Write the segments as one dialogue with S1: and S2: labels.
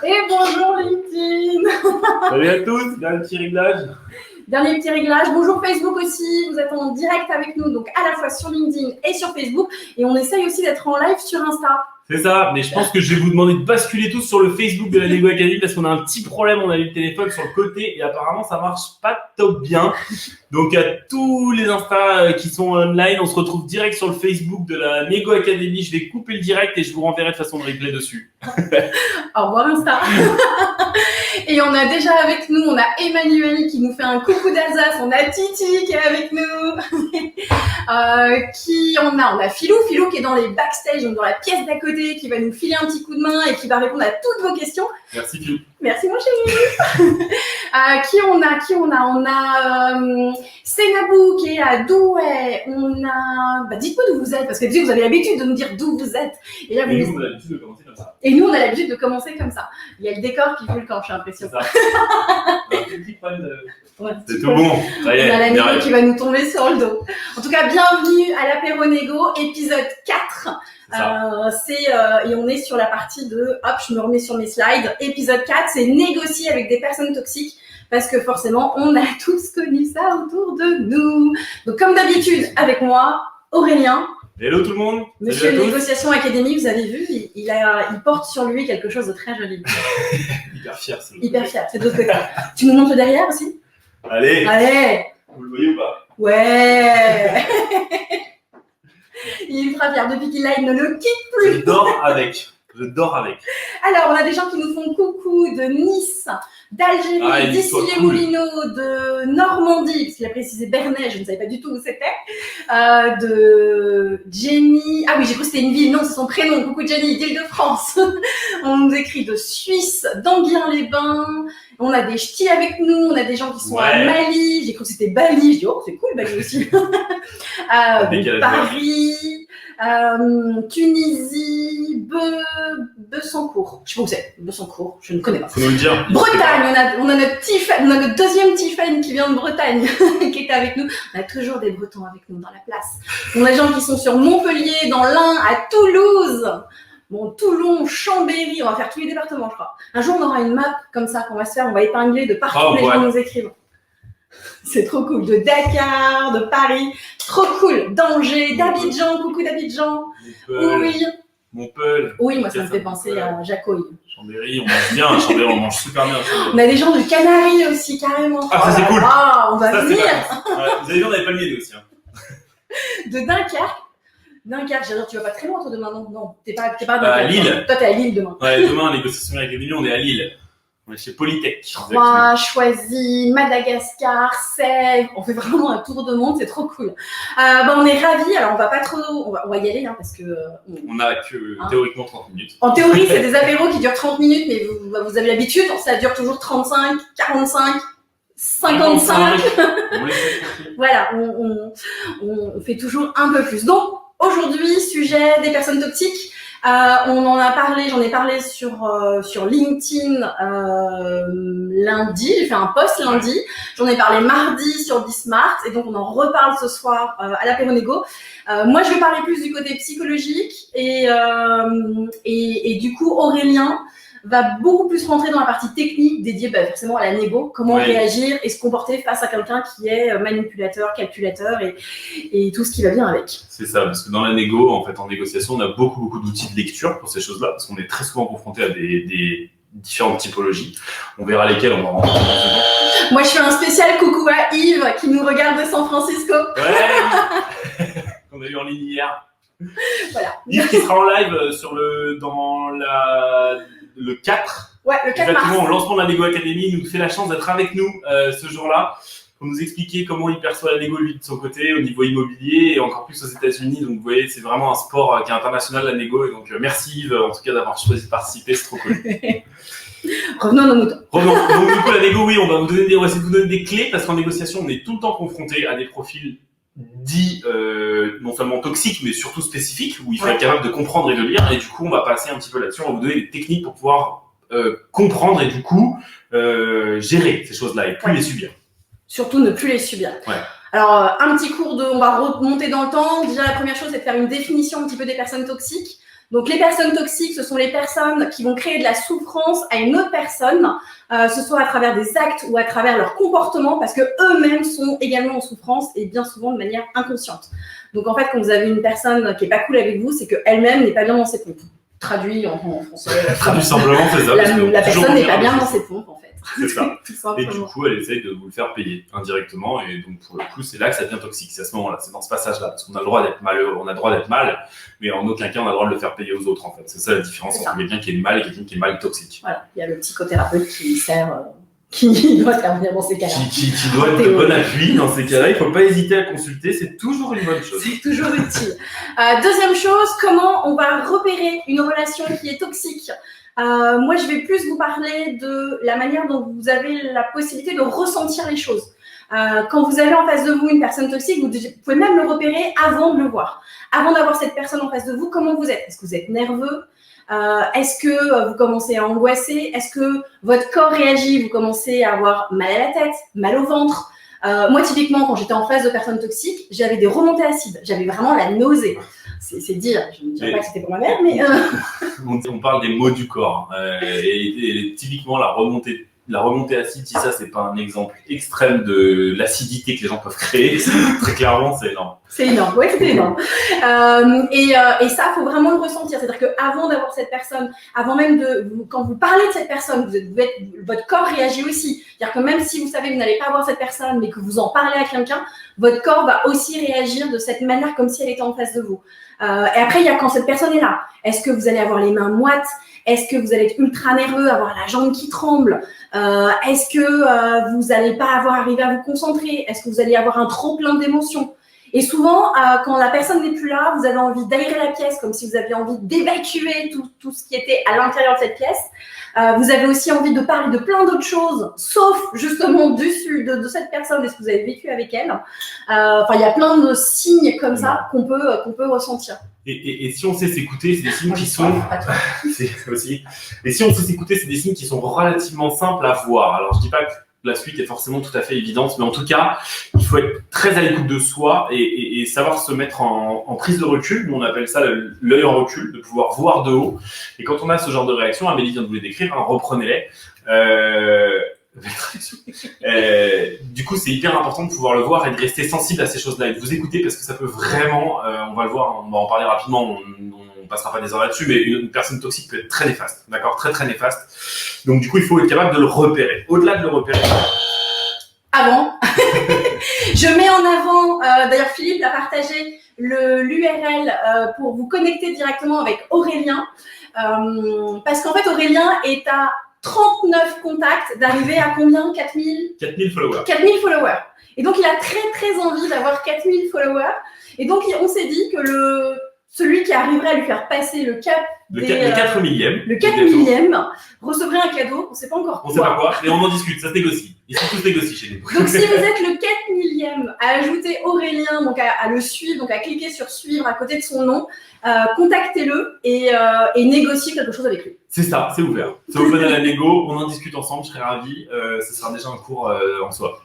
S1: Et bonjour LinkedIn.
S2: Salut à tous, dernier petit réglage.
S1: Dernier petit réglage. Bonjour Facebook aussi, vous êtes en direct avec nous, donc à la fois sur LinkedIn et sur Facebook. Et on essaye aussi d'être en live sur Insta.
S2: C'est ça, mais je pense que je vais vous demander de basculer tous sur le Facebook de la Nego Academy parce qu'on a un petit problème, on a eu le téléphone sur le côté et apparemment ça marche pas top bien. Donc à tous les Insta qui sont online, on se retrouve direct sur le Facebook de la Nego Academy. Je vais couper le direct et je vous renverrai de façon de replay dessus.
S1: Au revoir Insta. Et on a déjà avec nous, on a Emmanuel qui nous fait un coucou d'Alsace, on a Titi qui est avec nous, on a Philou qui est dans les backstage, donc dans la pièce d'à côté, qui va nous filer un petit coup de main et qui va répondre à toutes vos questions.
S2: Merci Philou.
S1: Merci mon chéri. Qui on a Senabou qui est à Douai. On a, dites-moi d'où vous êtes parce que vous avez l'habitude de nous dire d'où vous êtes. Et là,
S2: nous, on a l'habitude de commencer comme ça.
S1: Et nous, on a l'habitude de commencer comme ça. Il y a le décor qui fait le camp, j'ai l'impression.
S2: C'est ça. Ouais, c'est tout bon. Ça y est,
S1: on a la Nego qui va nous tomber sur le dos. En tout cas, bienvenue à l'apéro Nego, épisode 4. Et on est sur la partie de, hop, je me remets sur mes slides. Épisode 4, c'est négocier avec des personnes toxiques. Parce que forcément, on a tous connu ça autour de nous. Donc, comme d'habitude, avec moi, Aurélien.
S2: Hello tout le monde.
S1: Monsieur Négociation Académie, vous avez vu, il porte sur lui quelque chose de très joli.
S2: Hyper fier.
S1: Hyper fier, c'est de l'autre côté. Tu nous montres le derrière aussi ?
S2: Allez. Vous le voyez ou pas ?
S1: Ouais. Il est très fier. Depuis qu'il l'a, il ne le quitte plus.
S2: Je dors avec.
S1: Alors, on a des gens qui nous font coucou de Nice, d'Algérie, d'Issy-les-Moulineaux, de Normandie, parce qu'il a précisé Bernay, je ne savais pas du tout où c'était, de Jenny, j'ai cru que c'était une ville, non, c'est son prénom, coucou Jenny, d'Île-de-France. On nous écrit de Suisse, d'Enghien-les-Bains, on a des ch'tis avec nous, on a des gens qui sont à Mali, j'ai cru que c'était Bali, je dis c'est cool Bali aussi. Paris, Tunisie, Besancourt. Je sais pas où c'est. Besancourt, je ne connais pas.
S2: Faut nous le dire.
S1: Bretagne, on a notre deuxième Tiffany qui vient de Bretagne, qui est avec nous. On a toujours des Bretons avec nous dans la place. On a des gens qui sont sur Montpellier, dans l'Ain, à Toulouse. Bon, Toulon, Chambéry, on va faire tous les départements, je crois. Un jour, on aura une map comme ça qu'on va se faire, on va épingler de partout les gens nous écrivent. C'est trop cool. De Dakar, de Paris, trop cool. d'Angers, d'Abidjan, coucou d'Abidjan.
S2: Montpellier.
S1: Oui, moi ça me fait penser à Jacoy.
S2: Chambéry, on mange bien, Chambéry, on mange super bien.
S1: On a des gens de Canaries aussi, carrément.
S2: Ah, ça c'est cool.
S1: On va venir.
S2: Vous avez vu, on avait pas le mien aussi.
S1: De Dunkerque, j'ai dire, tu vas pas très loin toi demain, non, t'es pas à
S2: Lille.
S1: Toi t'es à Lille demain.
S2: Ouais, demain, négociation avec les millions, on est à Lille. On est chez Polytech.
S1: Choisy, Madagascar, Sèvres, on fait vraiment un tour de monde, c'est trop cool. On est ravis, alors on va pas trop, on va y aller parce que...
S2: on a que théoriquement 30 minutes.
S1: En théorie, c'est des apéros qui durent 30 minutes, mais vous avez l'habitude, ça dure toujours 35, 45, 55. Voilà, on fait toujours un peu plus. Donc, aujourd'hui, sujet des personnes toxiques. J'en ai parlé sur LinkedIn lundi, j'ai fait un post lundi, j'en ai parlé mardi sur Bismart et donc on en reparle ce soir à l'apéro Nego. Moi je vais parler plus du côté psychologique et du coup Aurélien va beaucoup plus rentrer dans la partie technique dédiée forcément à la négo, comment réagir et se comporter face à quelqu'un qui est manipulateur, calculateur et tout ce qui va bien avec.
S2: C'est ça, parce que dans la négo, en fait, en négociation, on a beaucoup d'outils de lecture pour ces choses-là, parce qu'on est très souvent confronté à des différentes typologies. On verra lesquelles, on va rentrer dedans.
S1: Moi, je fais un spécial coucou à Yves qui nous regarde de San Francisco.
S2: Ouais, qu'on a eu en ligne hier.
S1: Voilà.
S2: Yves qui sera en live le 4.
S1: Ouais, le 4
S2: exactement,
S1: mars.
S2: au lancement de la Nego Academy, il nous fait la chance d'être avec nous ce jour-là pour nous expliquer comment il perçoit la négo lui de son côté au niveau immobilier et encore plus aux États-Unis. Donc vous voyez, c'est vraiment un sport qui est international, la négo. Et donc merci Yves en tout cas d'avoir choisi de participer, c'est trop cool.
S1: Revenons à nos moutons.
S2: Donc du coup la négo, oui, on va essayer de vous donner des clés parce qu'en négociation, on est tout le temps confronté à des profils dits non seulement toxiques mais surtout spécifiques où il faut être capable de comprendre et de lire. Et du coup, on va passer un petit peu là-dessus. On va vous donner des techniques pour pouvoir comprendre et du coup gérer ces choses-là et plus les subir.
S1: Surtout ne plus les subir.
S2: Ouais.
S1: Alors, un petit cours on va remonter dans le temps. Déjà, la première chose, c'est de faire une définition un petit peu des personnes toxiques. Donc, les personnes toxiques, ce sont les personnes qui vont créer de la souffrance à une autre personne, ce soit à travers des actes ou à travers leur comportement, parce que eux-mêmes sont également en souffrance et bien souvent de manière inconsciente. Donc, en fait, quand vous avez une personne qui est pas cool avec vous, c'est qu'elle-même n'est pas bien dans ses pompes. Traduit en français.
S2: Traduit simplement, c'est ça.
S1: La personne n'est pas bien dans ses pompes, en fait.
S2: C'est ça. Et du coup, elle essaye de vous le faire payer indirectement. Et donc, pour le coup, c'est là que ça devient toxique. C'est à ce moment-là, c'est dans ce passage-là. Parce qu'on a le droit d'être malheureux, on a le droit d'être mal, mais en aucun cas, on a le droit de le faire payer aux autres, en fait. C'est ça la différence entre quelqu'un qui est mal et quelqu'un qui est mal toxique.
S1: Voilà. Il y a le psychothérapeute qui sert. Qui doit servir dans ces cas-là.
S2: Qui doit être de bon appui dans ces cas-là. Il ne faut pas hésiter à consulter, c'est toujours une bonne chose.
S1: C'est toujours utile. Deuxième chose, comment on va repérer une relation qui est toxique. Moi, je vais plus vous parler de la manière dont vous avez la possibilité de ressentir les choses. Quand vous avez en face de vous une personne toxique, vous pouvez même le repérer avant de le voir. Avant d'avoir cette personne en face de vous, comment vous êtes? Est-ce que vous êtes nerveux? Est-ce que vous commencez à angoisser? Est-ce que votre corps réagit? Vous commencez à avoir mal à la tête, mal au ventre? Moi, typiquement, quand j'étais en face de personnes toxiques, j'avais des remontées acides. J'avais vraiment la nausée. C'est dire, je ne dirais pas que c'était pour ma mère, mais...
S2: On parle des maux du corps. Et typiquement, la remontée acide, si ça, c'est pas un exemple extrême de l'acidité que les gens peuvent créer. Très clairement, c'est énorme.
S1: C'est énorme, oui, c'est énorme. Et ça, faut vraiment le ressentir. C'est-à-dire qu'avant d'avoir cette personne, avant même quand vous parlez de cette personne, votre corps réagit aussi. C'est-à-dire que même si vous savez que vous n'allez pas voir cette personne, mais que vous en parlez à quelqu'un, votre corps va aussi réagir de cette manière comme si elle était en face de vous. Et après, il y a quand cette personne est là. Est-ce que vous allez avoir les mains moites? Est-ce que vous allez être ultra nerveux, avoir la jambe qui tremble? Est-ce que vous n'allez pas arriver à vous concentrer? Est-ce que vous allez avoir un trop plein d'émotions? Et souvent, quand la personne n'est plus là, vous avez envie d'aérer la pièce, comme si vous aviez envie d'évacuer tout ce qui était à l'intérieur de cette pièce. Vous avez aussi envie de parler de plein d'autres choses, sauf justement dessus de cette personne et ce que vous avez vécu avec elle. Il y a plein de signes comme ça qu'on peut ressentir.
S2: Et si on sait s'écouter, c'est des signes qui sont... Et si on sait s'écouter, c'est des signes qui sont relativement simples à voir. Alors, je dis pas que la suite est forcément tout à fait évidente, mais en tout cas, il faut être très à l'écoute de soi et savoir se mettre en prise de recul. Nous, on appelle ça l'œil en recul, de pouvoir voir de haut. Et quand on a ce genre de réaction, Amélie vient de vous les décrire, reprenez-les. Du coup, c'est hyper important de pouvoir le voir et de rester sensible à ces choses-là et de vous écouter parce que ça peut vraiment, on va le voir, on va en parler rapidement, on passera pas des heures là-dessus, mais une personne toxique peut être très néfaste, d'accord, très très néfaste. Donc du coup, il faut être capable de le repérer. Au-delà de le repérer.
S1: Avant, je mets en avant, d'ailleurs Philippe a partagé l'URL pour vous connecter directement avec Aurélien, parce qu'en fait Aurélien est à 39 contacts d'arriver à combien? 4000
S2: followers.
S1: 4000 followers. Et donc, il a très, très envie d'avoir 4000 followers. Et donc, on s'est dit que celui qui arriverait à lui faire passer le cap
S2: le 4 millième.
S1: Le 4 millième recevrait un cadeau. On ne sait pas encore quoi.
S2: On ne sait pas quoi. Et on en discute. Ça se négocie. Ils sont tous négociés chez nous.
S1: Donc, si vous êtes le 4 millième à ajouter Aurélien, donc à le suivre, donc à cliquer sur suivre à côté de son nom, contactez-le et négociez quelque chose avec lui.
S2: C'est ça, c'est ouvert. C'est open à la négo, on en discute ensemble, je serai ravi. Ce sera déjà un cours en soi.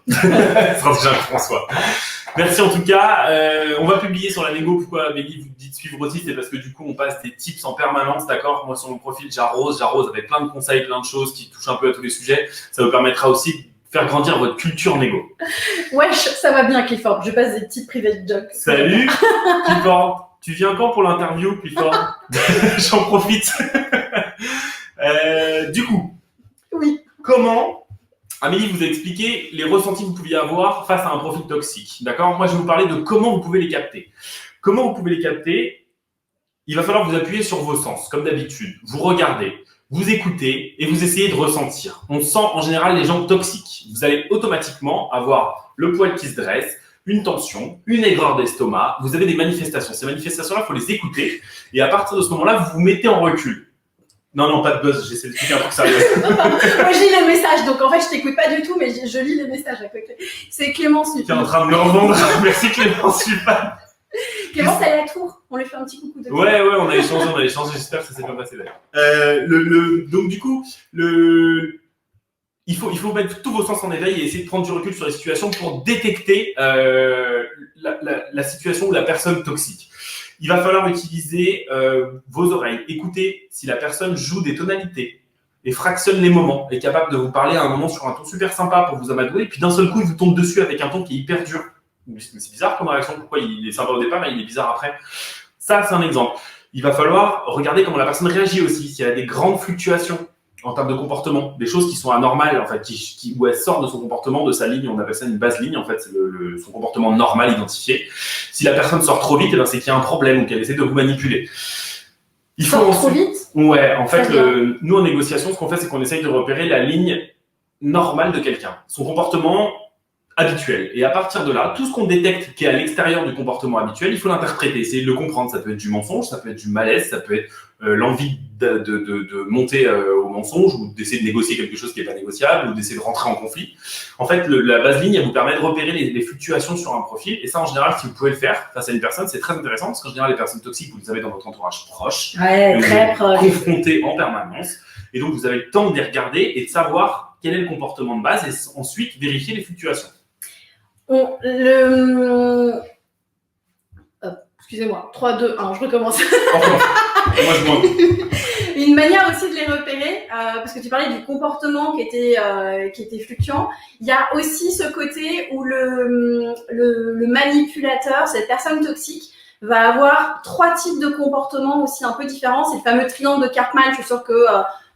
S2: Merci en tout cas. On va publier sur la négo. Pourquoi Amélie vous dit de suivre aussi? C'est parce que du coup, on passe des tips en permanence, d'accord? Moi, sur mon profil, j'arrose avec plein de conseils, plein de choses qui touchent un peu à tous les sujets. Ça vous permettra aussi de faire grandir votre culture négo.
S1: Wesh, ça va bien, Clifford. Je passe des petites private jokes.
S2: Salut, Clifford. Tu viens quand pour l'interview, Clifford? J'en profite. Du coup,
S1: oui.
S2: Comment, Amélie vous a expliqué les ressentis que vous pouviez avoir face à un profil toxique, d'accord? Moi, je vais vous parler de comment vous pouvez les capter. Comment vous pouvez les capter? Il va falloir vous appuyer sur vos sens, comme d'habitude. Vous regardez, vous écoutez et vous essayez de ressentir. On sent en général les gens toxiques. Vous allez automatiquement avoir le poil qui se dresse, une tension, une aigreur d'estomac. Vous avez des manifestations. Ces manifestations-là, il faut les écouter. Et à partir de ce moment-là, vous vous mettez en recul. Non, pas de buzz, j'essaie de expliquer un truc sérieux.
S1: Moi, je lis les messages, donc en fait, je t'écoute pas du tout, mais je lis les messages à côté. C'est Clémence Supan.
S2: Tu es en train de me revendre. Merci Clémence Supan.
S1: Clémence, elle est à Tours. On lui fait un petit coucou de
S2: Ouais, on a échangé, j'espère que ça s'est bien passé d'ailleurs. Donc du coup, il faut mettre tous vos sens en éveil et essayer de prendre du recul sur les situations pour détecter la situation ou la personne toxique. Il va falloir utiliser vos oreilles. Écoutez si la personne joue des tonalités et fractionne les moments, est capable de vous parler à un moment sur un ton super sympa pour vous amadouer, et puis d'un seul coup, il vous tombe dessus avec un ton qui est hyper dur. Mais c'est bizarre comme réaction, pourquoi il est sympa au départ et il est bizarre après. Ça, c'est un exemple. Il va falloir regarder comment la personne réagit aussi, s'il y a des grandes fluctuations en termes de comportement, des choses qui sont anormales, en fait, où elle sort de son comportement, de sa ligne, on appelle ça une base ligne, en fait, c'est son comportement normal identifié. Si la personne sort trop vite, eh ben, c'est qu'il y a un problème ou qu'elle essaie de vous manipuler.
S1: Il faut trop vite.
S2: Ouais, en fait, nous en négociation, ce qu'on fait, c'est qu'on essaye de repérer la ligne normale de quelqu'un, son comportement habituel. Et à partir de là, tout ce qu'on détecte qui est à l'extérieur du comportement habituel, il faut l'interpréter, essayer de le comprendre. Ça peut être du mensonge, ça peut être du malaise, ça peut être l'envie de monter au mensonge ou d'essayer de négocier quelque chose qui n'est pas négociable ou d'essayer de rentrer en conflit. En fait, la base ligne, elle vous permet de repérer les fluctuations sur un profil. Et ça, en général, si vous pouvez le faire face à une personne, c'est très intéressant parce qu'en général, les personnes toxiques, vous les avez dans votre entourage proche.
S1: Ouais, très proche.
S2: Confrontées en permanence. Et donc, vous avez le temps de les regarder et de savoir quel est le comportement de base et ensuite vérifier les fluctuations.
S1: Excusez-moi, 3, 2, 1, je recommence.
S2: Moi, je m'en...
S1: Une manière aussi de les repérer, parce que tu parlais du comportement qui était fluctuant, il y a aussi ce côté où le manipulateur, cette personne toxique, va avoir 3 types de comportements aussi un peu différents. C'est le fameux triangle de Karpman. Je suis sûre que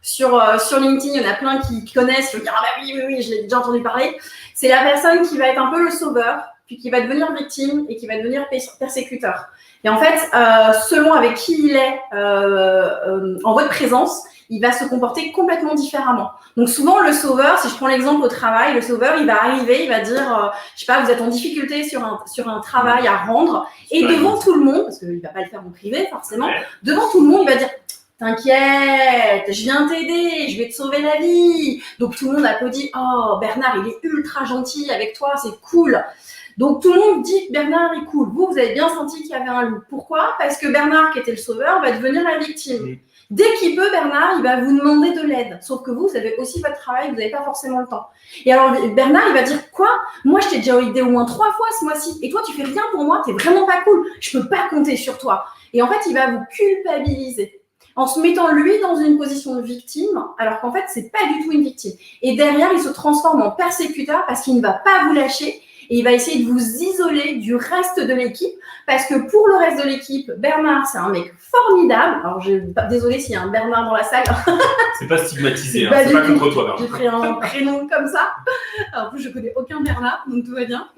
S1: sur LinkedIn, il y en a plein qui connaissent. Je veux dire, ah bah oui, je l'ai déjà entendu parler. C'est la personne qui va être un peu le sauveur, puis qui va devenir victime et qui va devenir persécuteur. Et en fait, selon avec qui il est en votre présence, il va se comporter complètement différemment. Donc souvent, le sauveur, si je prends l'exemple au travail, le sauveur, il va arriver, il va dire, je sais pas, vous êtes en difficulté sur un travail à rendre, et devant tout le monde, parce qu'il va pas le faire en privé forcément, devant tout le monde, il va dire, t'inquiète, je viens t'aider, je vais te sauver la vie. Donc tout le monde applaudit, oh Bernard, il est ultra gentil avec toi, c'est cool. Donc tout le monde dit que Bernard est cool. Vous avez bien senti qu'il y avait un loup. Pourquoi ? Parce que Bernard, qui était le sauveur, va devenir la victime. Dès qu'il peut, Bernard, il va vous demander de l'aide. Sauf que vous avez aussi votre travail, vous n'avez pas forcément le temps. Et alors Bernard, il va dire quoi ? Moi, je t'ai déjà aidé au moins 3 fois ce mois-ci. Et toi, tu fais rien pour moi, t'es vraiment pas cool. Je peux pas compter sur toi. Et en fait, il va vous culpabiliser en se mettant lui dans une position de victime, alors qu'en fait, c'est pas du tout une victime. Et derrière, il se transforme en persécuteur parce qu'il ne va pas vous lâcher. Et il va essayer de vous isoler du reste de l'équipe, parce que pour le reste de l'équipe, Bernard, c'est un mec formidable. Alors, désolée s'il y a un Bernard dans la salle.
S2: C'est pas stigmatisé, c'est pas contre toi, Bernard.
S1: J'ai pris un prénom comme ça. En plus, je connais aucun Bernard, donc tout va bien.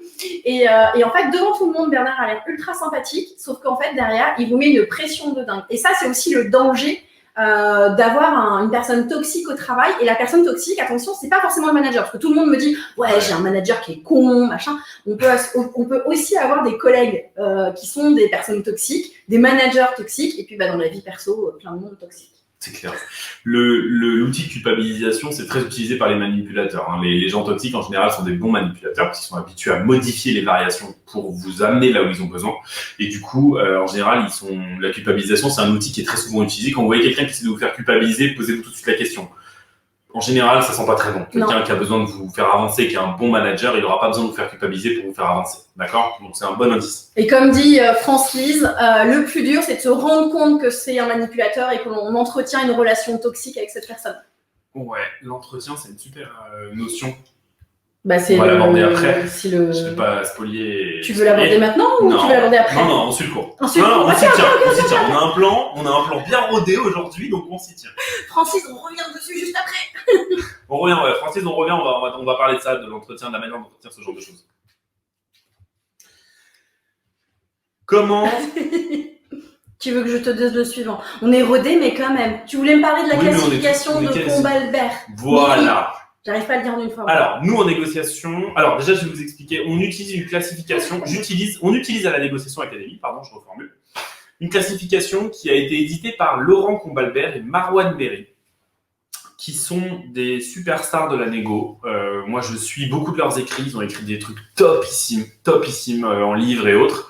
S1: Et en fait, devant tout le monde, Bernard a l'air ultra sympathique, sauf qu'en fait, derrière, il vous met une pression de dingue. Et ça, c'est aussi le danger d'avoir une personne toxique au travail. Et la personne toxique, attention, c'est pas forcément le manager, parce que tout le monde me dit ouais, j'ai un manager qui est con, machin. On peut aussi avoir des collègues qui sont des personnes toxiques, des managers toxiques, et puis dans la vie perso, plein de monde toxique.
S2: C'est clair. L'outil de culpabilisation, c'est très utilisé par les manipulateurs. Les gens toxiques, en général, sont des bons manipulateurs parce qu'ils sont habitués à modifier les variations pour vous amener là où ils ont besoin. Et du coup, en général, la culpabilisation, c'est un outil qui est très souvent utilisé. Quand vous voyez quelqu'un qui essaie de vous faire culpabiliser, posez-vous tout de suite la question. En général, ça sent pas très bon. Quelqu'un qui a besoin de vous faire avancer, qui est un bon manager, il n'aura pas besoin de vous faire culpabiliser pour vous faire avancer. D'accord ? Donc, c'est un bon indice.
S1: Et comme dit France-Lise, le plus dur, c'est de se rendre compte que c'est un manipulateur et qu'on entretient une relation toxique avec cette personne.
S2: Ouais, l'entretien, c'est une super notion.
S1: On va
S2: l'aborder après. Je ne vais pas spolier.
S1: Tu veux l'aborder maintenant ou tu veux l'aborder après ?
S2: Non, on suit le cours. On s'y tient. On a un plan bien rodé aujourd'hui, donc on s'y tient.
S1: Francis, on revient dessus juste après.
S2: On revient, Francis, on va parler de ça, de l'entretien, de la manière d'entretien, ce genre de choses. Comment
S1: Tu veux que je te dise le suivant ? On est rodé, mais quand même. Tu voulais me parler de la classification de Combalbert.
S2: Voilà.
S1: J'arrive pas à le dire en une fois.
S2: Alors, nous, en négociation... Alors, déjà, je vais vous expliquer. On utilise une classification... On utilise à la négociation académique, je reformule, une classification qui a été éditée par Laurent Combalbert et Marwan Berry, qui sont des superstars de la négo. Moi, je suis beaucoup de leurs écrits. Ils ont écrit des trucs topissimes en livres et autres.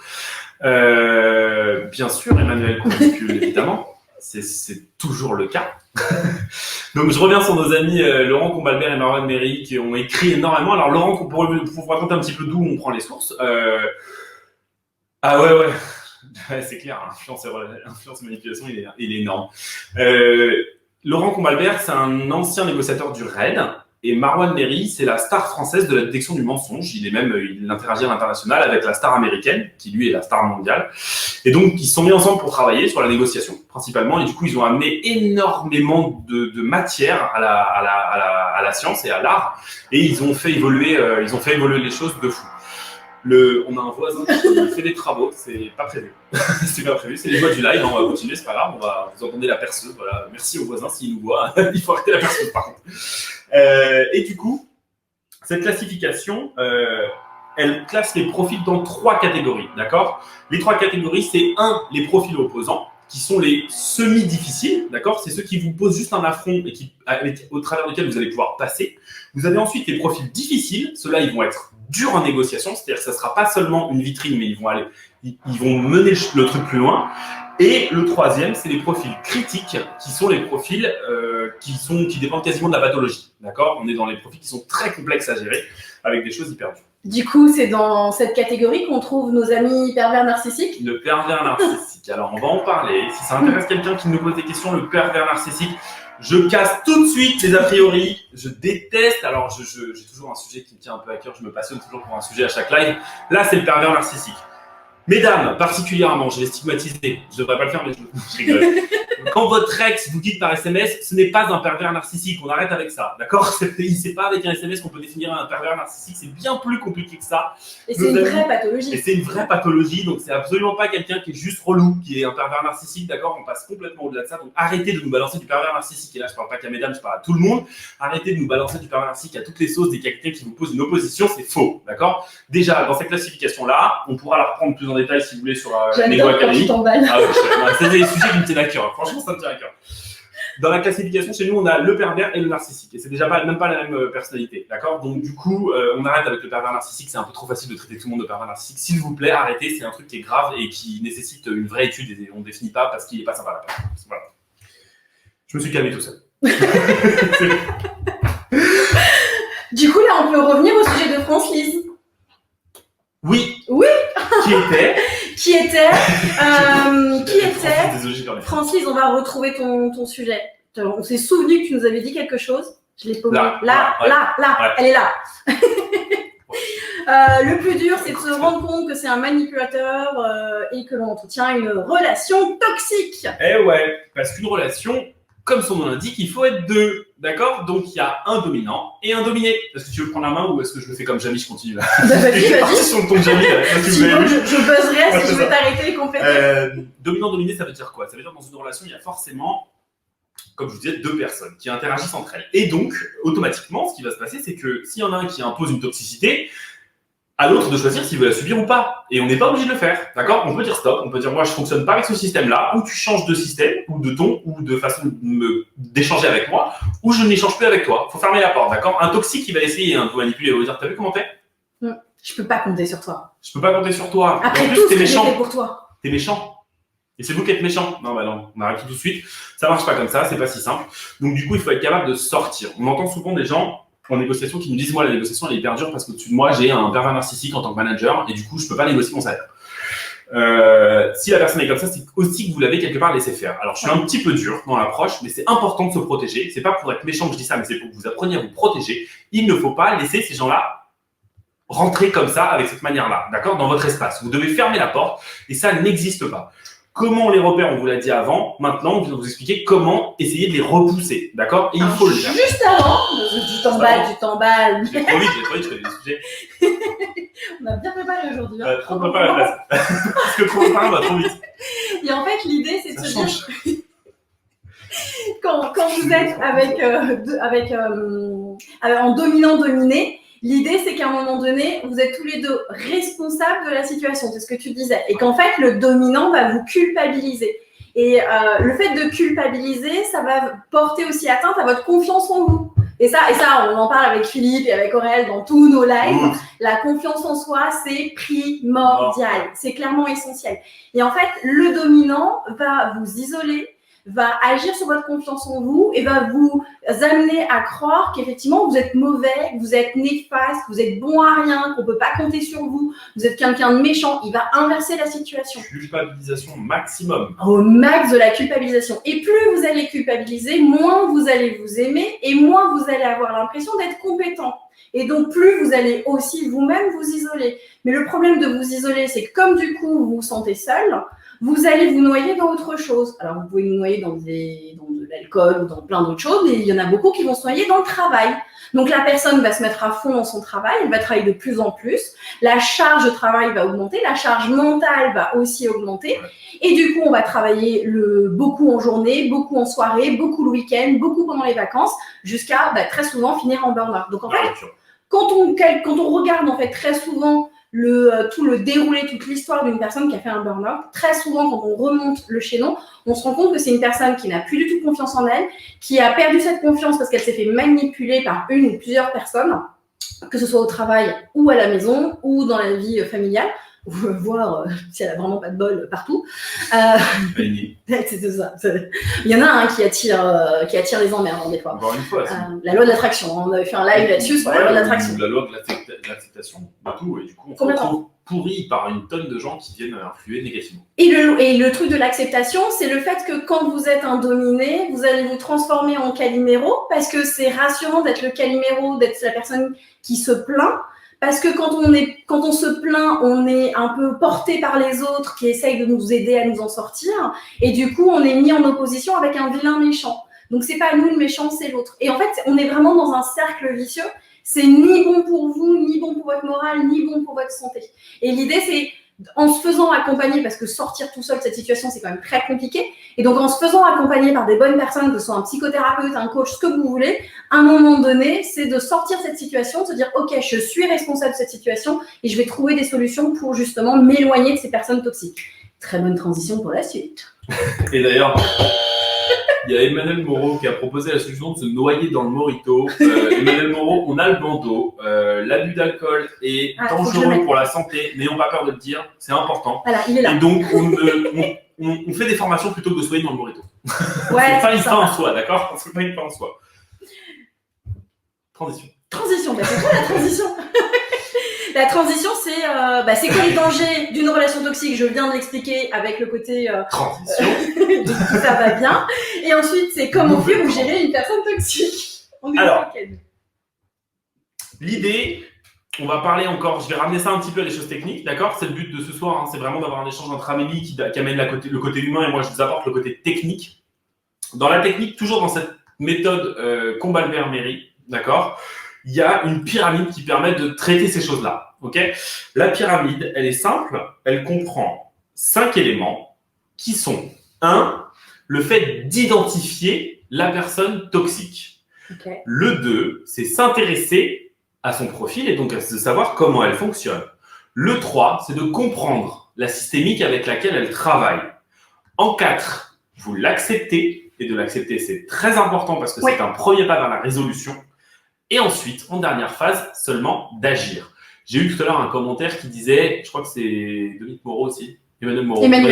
S2: Bien sûr, Emmanuel Courbicule, évidemment. C'est toujours le cas. Donc, je reviens sur nos amis Laurent Combalbert et Marwan Berry qui ont écrit énormément. Alors, Laurent, pour vous raconter un petit peu d'où on prend les sources. Ah ouais. Ouais, c'est clair, influence et manipulation, il est énorme. Laurent Combalbert, c'est un ancien négociateur du RAID. Et Marwan Méry, c'est la star française de la détection du mensonge. Il interagit à l'international avec la star américaine, qui lui est la star mondiale. Et donc, ils se sont mis ensemble pour travailler sur la négociation, principalement. Et du coup, ils ont amené énormément de matière à la science et à l'art. Et ils ont fait évoluer les choses de fou. On a un voisin qui fait des travaux, c'est pas prévu. C'est pas prévu, c'est les joies du live, on va continuer, c'est pas grave, vous entendez la perceuse, voilà. Merci aux voisins s'ils nous voient, il faut arrêter la perceuse par contre. Et du coup, cette classification, elle classe les profils dans 3 catégories, d'accord? Les 3 catégories, c'est les profils opposants, qui sont les semi-difficiles, d'accord? C'est ceux qui vous posent juste un affront et au travers desquels vous allez pouvoir passer. Vous avez ensuite les profils difficiles, ceux-là, ils vont être durs en négociation, c'est-à-dire que ça ne sera pas seulement une vitrine, mais ils vont mener le truc plus loin. Et le 3e, c'est les profils critiques, qui sont les profils qui dépendent quasiment de la pathologie, d'accord? On est dans les profils qui sont très complexes à gérer, avec des choses hyper dures.
S1: Du coup, c'est dans cette catégorie qu'on trouve nos amis pervers narcissiques.
S2: Le pervers narcissique. Alors, on va en parler. Si ça intéresse quelqu'un qui nous pose des questions, le pervers narcissique, je casse tout de suite les a priori. Je déteste. Alors, j'ai toujours un sujet qui me tient un peu à cœur. Je me passionne toujours pour un sujet à chaque live. Là, c'est le pervers narcissique. Mesdames, particulièrement, je l'ai stigmatisé. Je ne devrais pas le faire, mais je rigole. Quand votre ex vous quitte par SMS, ce n'est pas un pervers narcissique. On arrête avec ça, d'accord? C'est pas avec un SMS qu'on peut définir un pervers narcissique. C'est bien plus compliqué que ça.
S1: Et c'est une vraie pathologie.
S2: Et c'est une vraie pathologie. Donc, c'est absolument pas quelqu'un qui est juste relou, qui est un pervers narcissique, d'accord? On passe complètement au-delà de ça. Donc, arrêtez de nous balancer du pervers narcissique. Et là, je parle pas qu'à mesdames, je parle à tout le monde. Arrêtez de nous balancer du pervers narcissique à toutes les sauces. Dès qu'il y a quelqu'un qui vous pose une opposition, c'est faux, d'accord? Déjà, dans cette classification-là, on pourra la reprendre plus en détail si vous voulez sur Nego Academy. Ah, c'est des sujets qui me tiennent à cœur. Franchement, ça me tient à cœur. Dans la classification, chez nous, on a le pervers et le narcissique. Et c'est déjà même pas la même personnalité, d'accord? Donc, du coup, on arrête avec le pervers narcissique. C'est un peu trop facile de traiter tout le monde de pervers narcissique. S'il vous plaît, arrêtez. C'est un truc qui est grave et qui nécessite une vraie étude. Et on ne définit pas parce qu'il n'est pas sympa la personne. Voilà. Je me suis calmé tout seul.
S1: Du coup, là, on peut revenir au sujet de France-Lise.
S2: Oui.
S1: Oui.
S2: Qui était
S1: Désolé, Francis, on va retrouver ton sujet. On s'est souvenu que tu nous avais dit quelque chose. Je l'ai paumé. Là, elle est là. Le plus dur, c'est de se rendre compte que c'est un manipulateur et que l'on entretient une relation toxique.
S2: Eh ouais, parce qu'une relation, comme son nom l'indique, il faut être 2. D'accord? Donc, il y a un dominant et un dominé. Est-ce que tu veux prendre la main ou est-ce que je le fais comme Jamie, je continue là?
S1: Vas-y.
S2: Parti sur le ton de Jamie.
S1: Je buzzerai si je vais t'arrêter complètement.
S2: Dominant-dominé, ça veut dire quoi? Ça veut dire dans une relation, il y a forcément, comme je vous disais, 2 personnes qui interagissent entre elles. Et donc, automatiquement, ce qui va se passer, c'est que s'il y en a un qui impose une toxicité, à l'autre de choisir s'il veut la subir ou pas. Et on n'est pas obligé de le faire, d'accord? On peut dire stop, on peut dire moi je fonctionne pas avec ce système-là, ou tu changes de système, ou de ton, ou de façon d'échanger avec moi, ou je n'échange plus avec toi. Faut fermer la porte, d'accord? Un toxique, il va essayer de vous manipuler, il va vous dire t'as vu comment t'es?
S1: Je peux pas compter sur toi.
S2: Je peux pas compter sur toi.
S1: Après tout ce que j'ai fait pour toi.
S2: T'es méchant. Et c'est vous qui êtes méchant. Non, bah non, on arrête tout de suite. Ça marche pas comme ça, c'est pas si simple. Donc du coup, il faut être capable de sortir. On entend souvent des gens en négociation qui nous disent moi la négociation elle est hyper dure parce qu'au-dessus de moi j'ai un pervers narcissique en tant que manager et du coup je peux pas négocier mon salaire. Si la personne est comme ça, c'est aussi que vous l'avez quelque part laissé faire. Alors je suis un petit peu dur dans l'approche, mais c'est important de se protéger. C'est pas pour être méchant que je dis ça, mais c'est pour que vous appreniez à vous protéger. Il ne faut pas laisser ces gens-là rentrer comme ça avec cette manière-là, d'accord, dans votre espace. Vous devez fermer la porte et ça n'existe pas. Comment on les repère, on vous l'a dit avant. Maintenant, on va vous expliquer comment essayer de les repousser, d'accord? Et il faut le faire.
S1: Juste avant, tu t'emballes.
S2: J'ai trop vite, je fais des sujets.
S1: On a bien préparé aujourd'hui.
S2: Trop préparé à la place. Parce que trop préparé, on va trop vite.
S1: Et en fait, l'idée, c'est de se dire... quand vous êtes en dominant-dominé, l'idée, c'est qu'à un moment donné, vous êtes tous les deux responsables de la situation, c'est ce que tu disais. Et qu'en fait, le dominant va vous culpabiliser. Et le fait de culpabiliser, ça va porter aussi atteinte à votre confiance en vous. Et ça, on en parle avec Philippe et avec Aurel dans tous nos lives. La confiance en soi, c'est primordial. C'est clairement essentiel. Et en fait, le dominant va vous isoler, va agir sur votre confiance en vous et va vous amener à croire qu'effectivement vous êtes mauvais, que vous êtes néfaste, que vous êtes bon à rien, qu'on ne peut pas compter sur vous, vous êtes quelqu'un de méchant. Il va inverser la situation.
S2: Culpabilisation maximum.
S1: Au max de la culpabilisation. Et plus vous allez culpabiliser, moins vous allez vous aimer et moins vous allez avoir l'impression d'être compétent. Et donc, plus vous allez aussi vous-même vous isoler. Mais le problème de vous isoler, c'est que comme du coup, vous vous sentez seul, vous allez vous noyer dans autre chose. Alors, vous pouvez vous noyer dans de l'alcool ou dans plein d'autres choses, mais il y en a beaucoup qui vont se noyer dans le travail. Donc, la personne va se mettre à fond dans son travail, elle va travailler de plus en plus. La charge de travail va augmenter, la charge mentale va aussi augmenter. Et du coup, on va travailler beaucoup en journée, beaucoup en soirée, beaucoup le week-end, beaucoup pendant les vacances, jusqu'à très souvent finir en burn-out. Donc, en fait, quand on regarde en fait très souvent tout le déroulé, toute l'histoire d'une personne qui a fait un burn-out, très souvent quand on remonte le chaînon, on se rend compte que c'est une personne qui n'a plus du tout confiance en elle, qui a perdu cette confiance parce qu'elle s'est fait manipuler par une ou plusieurs personnes, que ce soit au travail ou à la maison ou dans la vie familiale, voir si elle a vraiment pas de bol partout. C'est ça. Il y en a un qui attire les emmerdes des fois.
S2: Encore une fois,
S1: la loi de l'attraction. On avait fait un live là-dessus sur la loi de l'attraction.
S2: La loi de l'acceptation de tout, et du coup on se retrouve pourri par une tonne de gens qui viennent influer négativement.
S1: Et le truc de l'acceptation, c'est le fait que quand vous êtes un dominé, vous allez vous transformer en Calimero, parce que c'est rassurant d'être le Calimero, d'être la personne qui se plaint. Parce que quand on se plaint, on est un peu porté par les autres qui essayent de nous aider à nous en sortir. Et du coup, on est mis en opposition avec un vilain méchant. Donc, c'est pas nous le méchant, c'est l'autre. Et en fait, on est vraiment dans un cercle vicieux. C'est ni bon pour vous, ni bon pour votre morale, ni bon pour votre santé. Et l'idée, c'est en se faisant accompagner, parce que sortir tout seul de cette situation, c'est quand même très compliqué. Et donc, en se faisant accompagner par des bonnes personnes, que ce soit un psychothérapeute, un coach, ce que vous voulez, à un moment donné, c'est de sortir de cette situation, de se dire, OK, je suis responsable de cette situation et je vais trouver des solutions pour justement m'éloigner de ces personnes toxiques. Très bonne transition pour la suite.
S2: Et d'ailleurs, il y a Emmanuel Moreau qui a proposé la solution de se noyer dans le mojito. Emmanuel Moreau, on a le bandeau. L'abus d'alcool est dangereux pour la santé. N'ayons pas peur de le dire, c'est important.
S1: Voilà, il est là.
S2: Et donc, on fait des formations plutôt que de se noyer dans le mojito.
S1: Ouais,
S2: c'est pas une fin en soi, d'accord? C'est pas une fin en soi. Transition,
S1: c'est quoi la transition? La transition, c'est quoi les dangers d'une relation toxique? Je viens de l'expliquer avec le côté
S2: transition.
S1: Tout ça va bien. Et ensuite, c'est comment fuir ou gérer une personne toxique.
S2: Alors, l'idée, on va parler encore, je vais ramener ça un petit peu à des choses techniques, d'accord? C'est le but de ce soir, c'est vraiment d'avoir un échange entre amis qui amène le côté humain et moi je vous apporte le côté technique. Dans la technique, toujours dans cette méthode Combalbert-Méry, d'accord? Il y a une pyramide qui permet de traiter ces choses-là. Okay, la pyramide, elle est simple. Elle comprend 5 éléments qui sont 1. Le fait d'identifier la personne toxique. Okay. Le 2, c'est s'intéresser à son profil et donc de savoir comment elle fonctionne. Le 3, c'est de comprendre la systémique avec laquelle elle travaille. En 4, vous l'acceptez. Et de l'accepter, c'est très important parce que c'est un premier pas vers la résolution. Et ensuite, en dernière phase, seulement d'agir. J'ai eu tout à l'heure un commentaire qui disait, je crois que c'est Dominique Moreau aussi, Emmanuel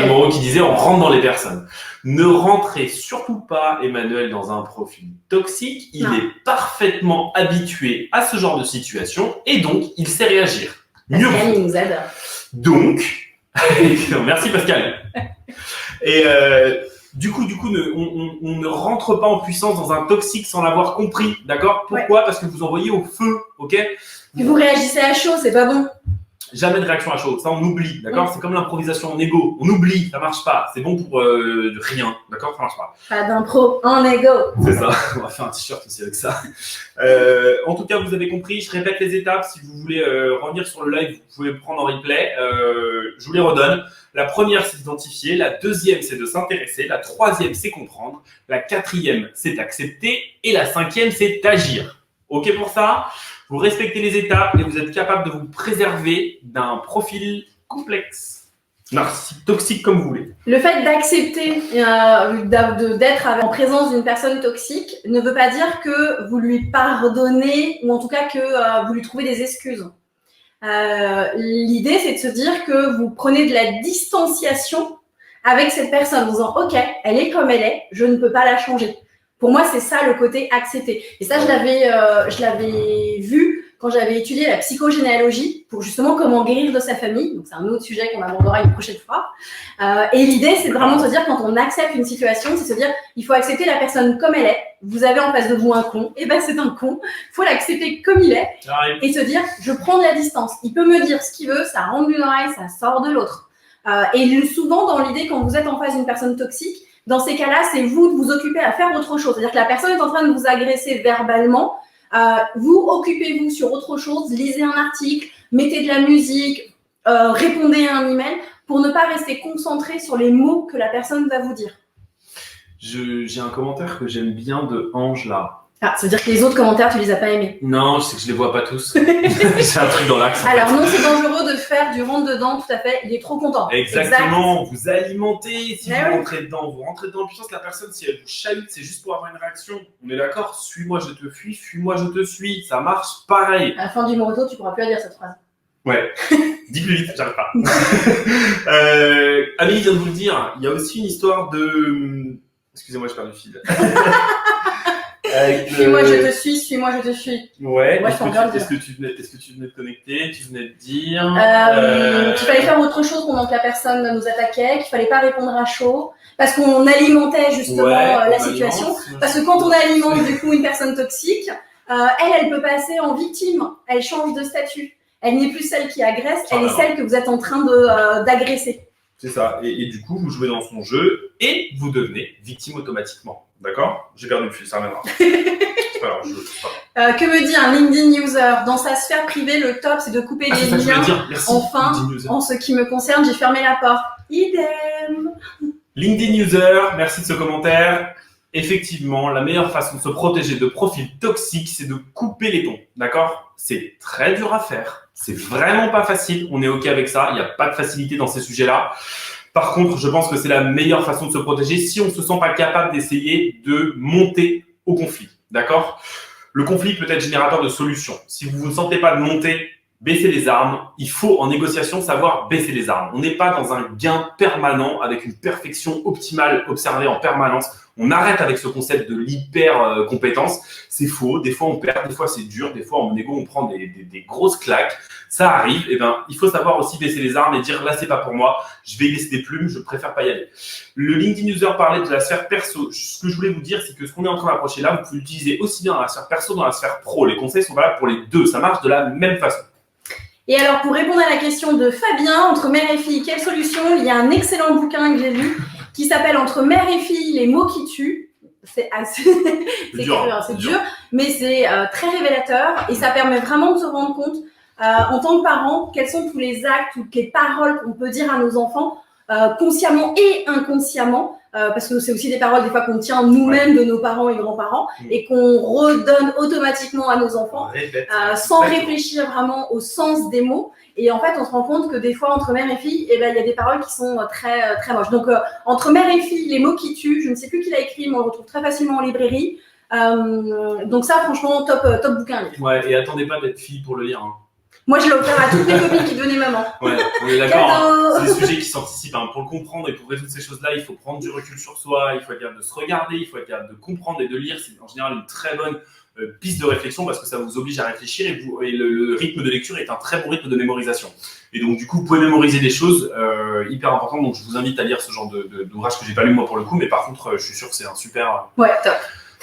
S2: Moreau qui disait on rentre dans les personnes. Ne rentrez surtout pas, Emmanuel, dans un profil toxique. Il est parfaitement habitué à ce genre de situation et donc il sait réagir.
S1: Pascal, il nous adore.
S2: Donc, merci Pascal. Et du coup, on ne rentre pas en puissance dans un toxique sans l'avoir compris, d'accord? Pourquoi? Parce que vous envoyez au feu, ok?
S1: Et vous réagissez à chaud, c'est pas bon.
S2: Jamais de réaction à chaud, ça on oublie, d'accord? C'est comme l'improvisation en égo, on oublie, ça marche pas, c'est bon pour rien, d'accord? Ça marche pas.
S1: Pas d'impro en égo.
S2: C'est ça, on va faire un t-shirt aussi avec ça. En tout cas, vous avez compris, je répète les étapes, si vous voulez revenir sur le live, vous pouvez prendre en replay, je vous les redonne. La première, c'est d'identifier, la deuxième, c'est de s'intéresser, la troisième, c'est comprendre, la quatrième, c'est accepter et la cinquième, c'est agir. Ok pour ça? Vous respectez les étapes et vous êtes capable de vous préserver d'un profil complexe, narcissique, toxique comme vous voulez.
S1: Le fait d'accepter d'être en présence d'une personne toxique ne veut pas dire que vous lui pardonnez ou en tout cas que vous lui trouvez des excuses. L'idée, c'est de se dire que vous prenez de la distanciation avec cette personne en disant « Ok, elle est comme elle est, je ne peux pas la changer ». Pour moi, c'est ça le côté accepter. Et ça, je l'avais vu quand j'avais étudié la psychogénéalogie pour justement comment guérir de sa famille. Donc, c'est un autre sujet qu'on abordera une prochaine fois. Et l'idée, c'est vraiment de se dire, quand on accepte une situation, c'est se dire, il faut accepter la personne comme elle est. Vous avez en face de vous un con, et ben c'est un con. Il faut l'accepter comme il est et se dire, je prends de la distance. Il peut me dire ce qu'il veut, ça rentre d'une oreille, ça sort de l'autre. Et souvent, dans l'idée, quand vous êtes en face d'une personne toxique, dans ces cas-là, c'est vous de vous occuper à faire autre chose. C'est-à-dire que la personne est en train de vous agresser verbalement. Vous occupez-vous sur autre chose, lisez un article, mettez de la musique, répondez à un email pour ne pas rester concentré sur les mots que la personne va vous dire.
S2: J'ai un commentaire que j'aime bien de Ange là.
S1: Ah, ça veut dire que les autres commentaires, tu les as pas aimés.
S2: Non, je sais que je les vois pas tous. C'est un truc dans l'axe.
S1: Alors non, c'est dangereux de faire du rentre-dedans, tout à fait. Il est trop content.
S2: Exactement. Exact. Vous alimentez. Si vous rentrez dedans, vous rentrez dedans en puissance. La personne, si elle vous chahute, c'est juste pour avoir une réaction. On est d'accord? Suis-moi, je te fuis. Fuis-moi, je te suis. Ça marche pareil.
S1: À la fin du morito, tu pourras plus dire cette phrase.
S2: Ouais. Dis plus vite, j'arrive pas. Amélie vient de vous le dire. Il y a aussi une histoire de... Excusez-moi, je perds le fil.
S1: Suis-moi, je te suis, suis-moi, je te suis.
S2: Ouais,
S1: moi,
S2: est-ce que tu venais de connecter, tu venais de dire
S1: qu'il fallait faire autre chose pendant que la personne nous attaquait, qu'il fallait pas répondre à chaud, parce qu'on alimentait justement la situation. Parce que quand on alimente du coup une personne toxique, elle peut passer en victime, elle change de statut. Elle n'est plus celle qui agresse, elle est celle que vous êtes en train d'agresser.
S2: C'est ça, et du coup, vous jouez dans son jeu et vous devenez victime automatiquement. D'accord? J'ai perdu le fil, ça reviendra. C'est pas grave,
S1: que me dit un LinkedIn user? Dans sa sphère privée, le top, c'est de couper les liens. Enfin, en ce qui me concerne, j'ai fermé la porte. Idem.
S2: LinkedIn user, merci de ce commentaire. Effectivement, la meilleure façon de se protéger de profils toxiques, c'est de couper les ponts. D'accord? C'est très dur à faire. C'est vraiment pas facile. On est OK avec ça. Il n'y a pas de facilité dans ces sujets-là. Par contre, je pense que c'est la meilleure façon de se protéger si on ne se sent pas capable d'essayer de monter au conflit. D'accord? Le conflit peut être générateur de solutions. Si vous ne sentez pas de monter, baissez les armes. Il faut, en négociation, savoir baisser les armes. On n'est pas dans un gain permanent avec une perfection optimale observée en permanence. On arrête avec ce concept de l'hyper-compétence. C'est faux. Des fois, on perd. Des fois, c'est dur. Des fois, en négo, on prend des grosses claques. Ça arrive. Eh ben, il faut savoir aussi baisser les armes et dire là, c'est pas pour moi. Je vais laisser des plumes. Je préfère pas y aller. Le LinkedIn user parlait de la sphère perso. Ce que je voulais vous dire, c'est que ce qu'on est en train d'approcher là, vous pouvez l'utiliser aussi bien dans la sphère perso, dans la sphère pro. Les conseils sont valables pour les deux. Ça marche de la même façon.
S1: Et alors, pour répondre à la question de Fabien, entre mère et fille, quelle solution? Il y a un excellent bouquin que j'ai lu qui s'appelle Entre mère et fille, les mots qui tuent. C'est assez dur, mais c'est très révélateur et ça permet vraiment de se rendre compte en tant que parent quels sont tous les actes ou les paroles qu'on peut dire à nos enfants consciemment et inconsciemment. Parce que c'est aussi des paroles des fois qu'on tient nous-mêmes de nos parents et grands-parents et qu'on redonne automatiquement à nos enfants sans réfléchir vraiment au sens des mots. Et en fait, on se rend compte que des fois, entre mère et fille, il y a des paroles qui sont très, très moches. Donc, entre mère et fille, les mots qui tuent, je ne sais plus qui l'a écrit, mais on le retrouve très facilement en librairie. Donc ça, franchement, top bouquin.
S2: Ouais, et attendez pas d'être fille pour le lire. Hein.
S1: Moi, je l'ai offert à toutes mes copines qui devenaient maman.
S2: Ouais, on est d'accord. Hein. C'est des sujets qui s'anticipent. Hein. Pour le comprendre et pour résoudre ces choses-là, il faut prendre du recul sur soi, il faut être capable de se regarder, il faut être capable de comprendre et de lire. C'est en général une très bonne piste de réflexion parce que ça vous oblige à réfléchir et le rythme de lecture est un très bon rythme de mémorisation. Et donc, du coup, vous pouvez mémoriser des choses hyper importantes. Donc, je vous invite à lire ce genre d'ouvrage que j'ai pas lu moi pour le coup, mais par contre, je suis sûr que c'est un super...
S1: Ouais, top.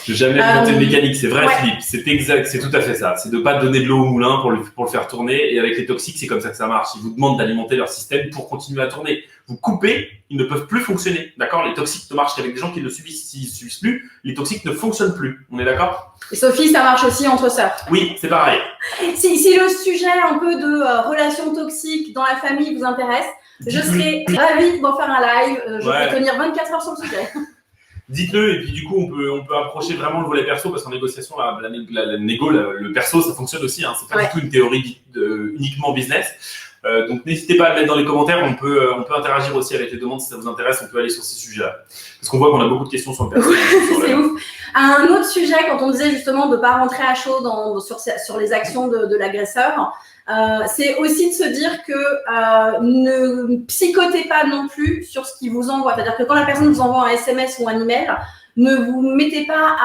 S2: J'ai jamais monté de mécanique, c'est vrai, ouais. Philippe, c'est exact, c'est tout à fait ça. C'est de pas donner de l'eau au moulin pour le faire tourner. Et avec les toxiques, c'est comme ça que ça marche. Ils vous demandent d'alimenter leur système pour continuer à tourner. Vous coupez, ils ne peuvent plus fonctionner. D'accord? Les toxiques ne marchent qu'avec des gens qui le subissent. S'ils ne subissent plus, les toxiques ne fonctionnent plus. On est d'accord?
S1: Et Sophie, ça marche aussi entre sœurs.
S2: Oui, c'est pareil.
S1: Si le sujet un peu de relations toxiques dans la famille vous intéresse, je serais ravie d'en faire un live. Je peux tenir 24 heures sur le sujet.
S2: Dites-le et puis du coup on peut approcher vraiment le volet perso parce qu'en négociation la négo le perso ça fonctionne aussi hein, c'est pas du tout une théorie uniquement business Donc n'hésitez pas à le mettre dans les commentaires, on peut interagir aussi avec les demandes si ça vous intéresse, on peut aller sur ces sujets-là. Parce qu'on voit qu'on a beaucoup de questions sur le personnage.
S1: C'est ouf. Un autre sujet, quand on disait justement de ne pas rentrer à chaud sur les actions de l'agresseur, c'est aussi de se dire que ne psychotez pas non plus sur ce qu'il vous envoie. C'est-à-dire que quand la personne vous envoie un SMS ou un email, ne vous mettez pas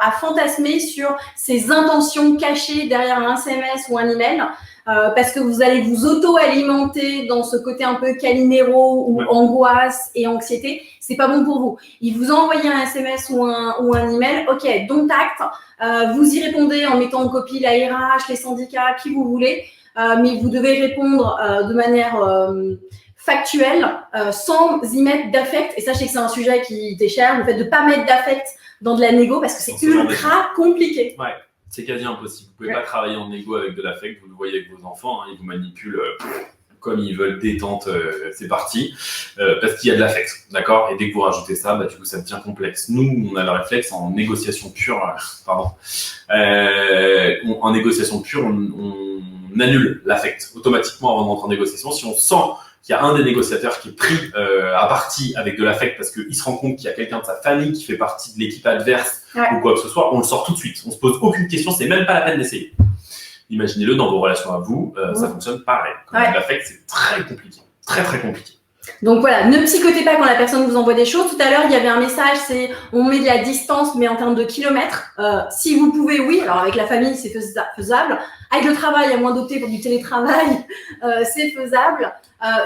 S1: à fantasmer sur ses intentions cachées derrière un SMS ou un email, parce que vous allez vous auto-alimenter dans ce côté un peu caliméro ou angoisse et anxiété. C'est pas bon pour vous. Il vous a envoyé un SMS ou un email, ok, dont acte, vous y répondez en mettant en copie la RH, les syndicats, qui vous voulez, mais vous devez répondre de manière factuelle, sans y mettre d'affect. Et sachez que c'est un sujet qui t'est cher, le fait de ne pas mettre d'affect dans de la négo, parce que c'est ultra compliqué.
S2: Ouais, c'est quasi impossible. Vous ne pouvez pas travailler en négo avec de l'affect, vous le voyez avec vos enfants, hein, ils vous manipulent comme ils veulent, détente, c'est parti, parce qu'il y a de l'affect, d'accord? Et dès que vous rajoutez ça, du coup, ça devient complexe. Nous, on a le réflexe en négociation pure, en négociation pure, on annule l'affect automatiquement avant de rentrer en négociation. Si on sent qu'il y a un des négociateurs qui est pris à partie avec de l'affect parce qu'il se rend compte qu'il y a quelqu'un de sa famille qui fait partie de l'équipe adverse ou quoi que ce soit, on le sort tout de suite. On se pose aucune question, c'est même pas la peine d'essayer. Imaginez-le dans vos relations à vous, ça fonctionne pareil. Quand l'affect, c'est très compliqué, très très compliqué.
S1: Donc voilà, ne psychotez pas quand la personne vous envoie des choses. Tout à l'heure, il y avait un message, c'est on met de la distance, mais en termes de kilomètres. Si vous pouvez, oui. Alors avec la famille, c'est faisable. Avec le travail, à moins d'opter pour du télétravail, c'est faisable.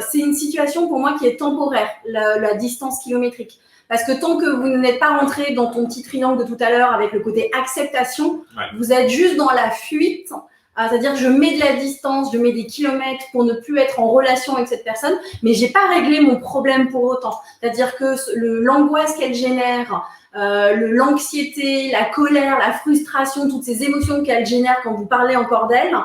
S1: C'est une situation pour moi qui est temporaire, la distance kilométrique. Parce que tant que vous n'êtes pas rentré dans ton petit triangle de tout à l'heure avec le côté acceptation, vous êtes juste dans la fuite. C'est-à-dire je mets de la distance, je mets des kilomètres pour ne plus être en relation avec cette personne, mais j'ai pas réglé mon problème pour autant. C'est-à-dire que l'angoisse qu'elle génère, l'anxiété, la colère, la frustration, toutes ces émotions qu'elle génère quand vous parlez encore d'elle,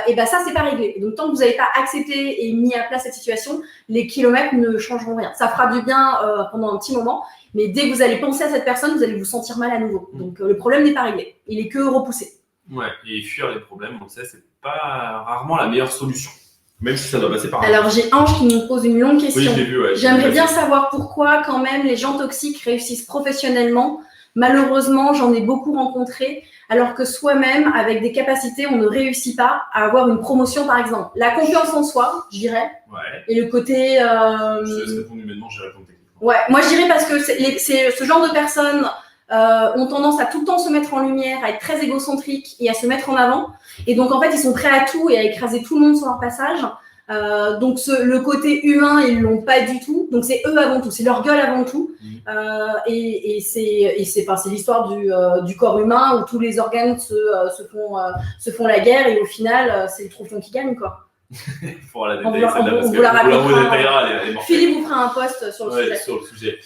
S1: et ça c'est pas réglé. Et donc tant que vous n'avez pas accepté et mis à plat cette situation, les kilomètres ne changeront rien. Ça fera du bien pendant un petit moment, mais dès que vous allez penser à cette personne, vous allez vous sentir mal à nouveau. Donc le problème n'est pas réglé, il est que repoussé.
S2: Ouais, et fuir les problèmes, on sait, c'est pas rarement la meilleure solution. Même si ça doit passer par là.
S1: Alors, j'ai Ange qui nous pose une longue question.
S2: Oui, je l'ai vu,
S1: J'aimerais bien savoir pourquoi, quand même, les gens toxiques réussissent professionnellement. Malheureusement, j'en ai beaucoup rencontré, alors que soi-même, avec des capacités, on ne réussit pas à avoir une promotion, par exemple. La confiance en soi, je dirais.
S2: Ouais.
S1: Et le côté...
S2: Je laisse répondre humainement, j'ai répondu techniquement.
S1: Ouais, moi, je dirais parce que c'est ce genre de personnes... ont tendance à tout le temps se mettre en lumière, à être très égocentriques et à se mettre en avant. Et donc, en fait, ils sont prêts à tout et à écraser tout le monde sur leur passage. Donc, le côté humain, ils l'ont pas du tout. Donc, c'est eux avant tout, c'est leur gueule avant tout. Et c'est l'histoire du corps humain où tous les organes se font la guerre et au final, c'est le troufion qui gagne, quoi.
S2: Pour la détailler, celle-là, parce que
S1: Philippe vous fera un post sur le
S2: sujet.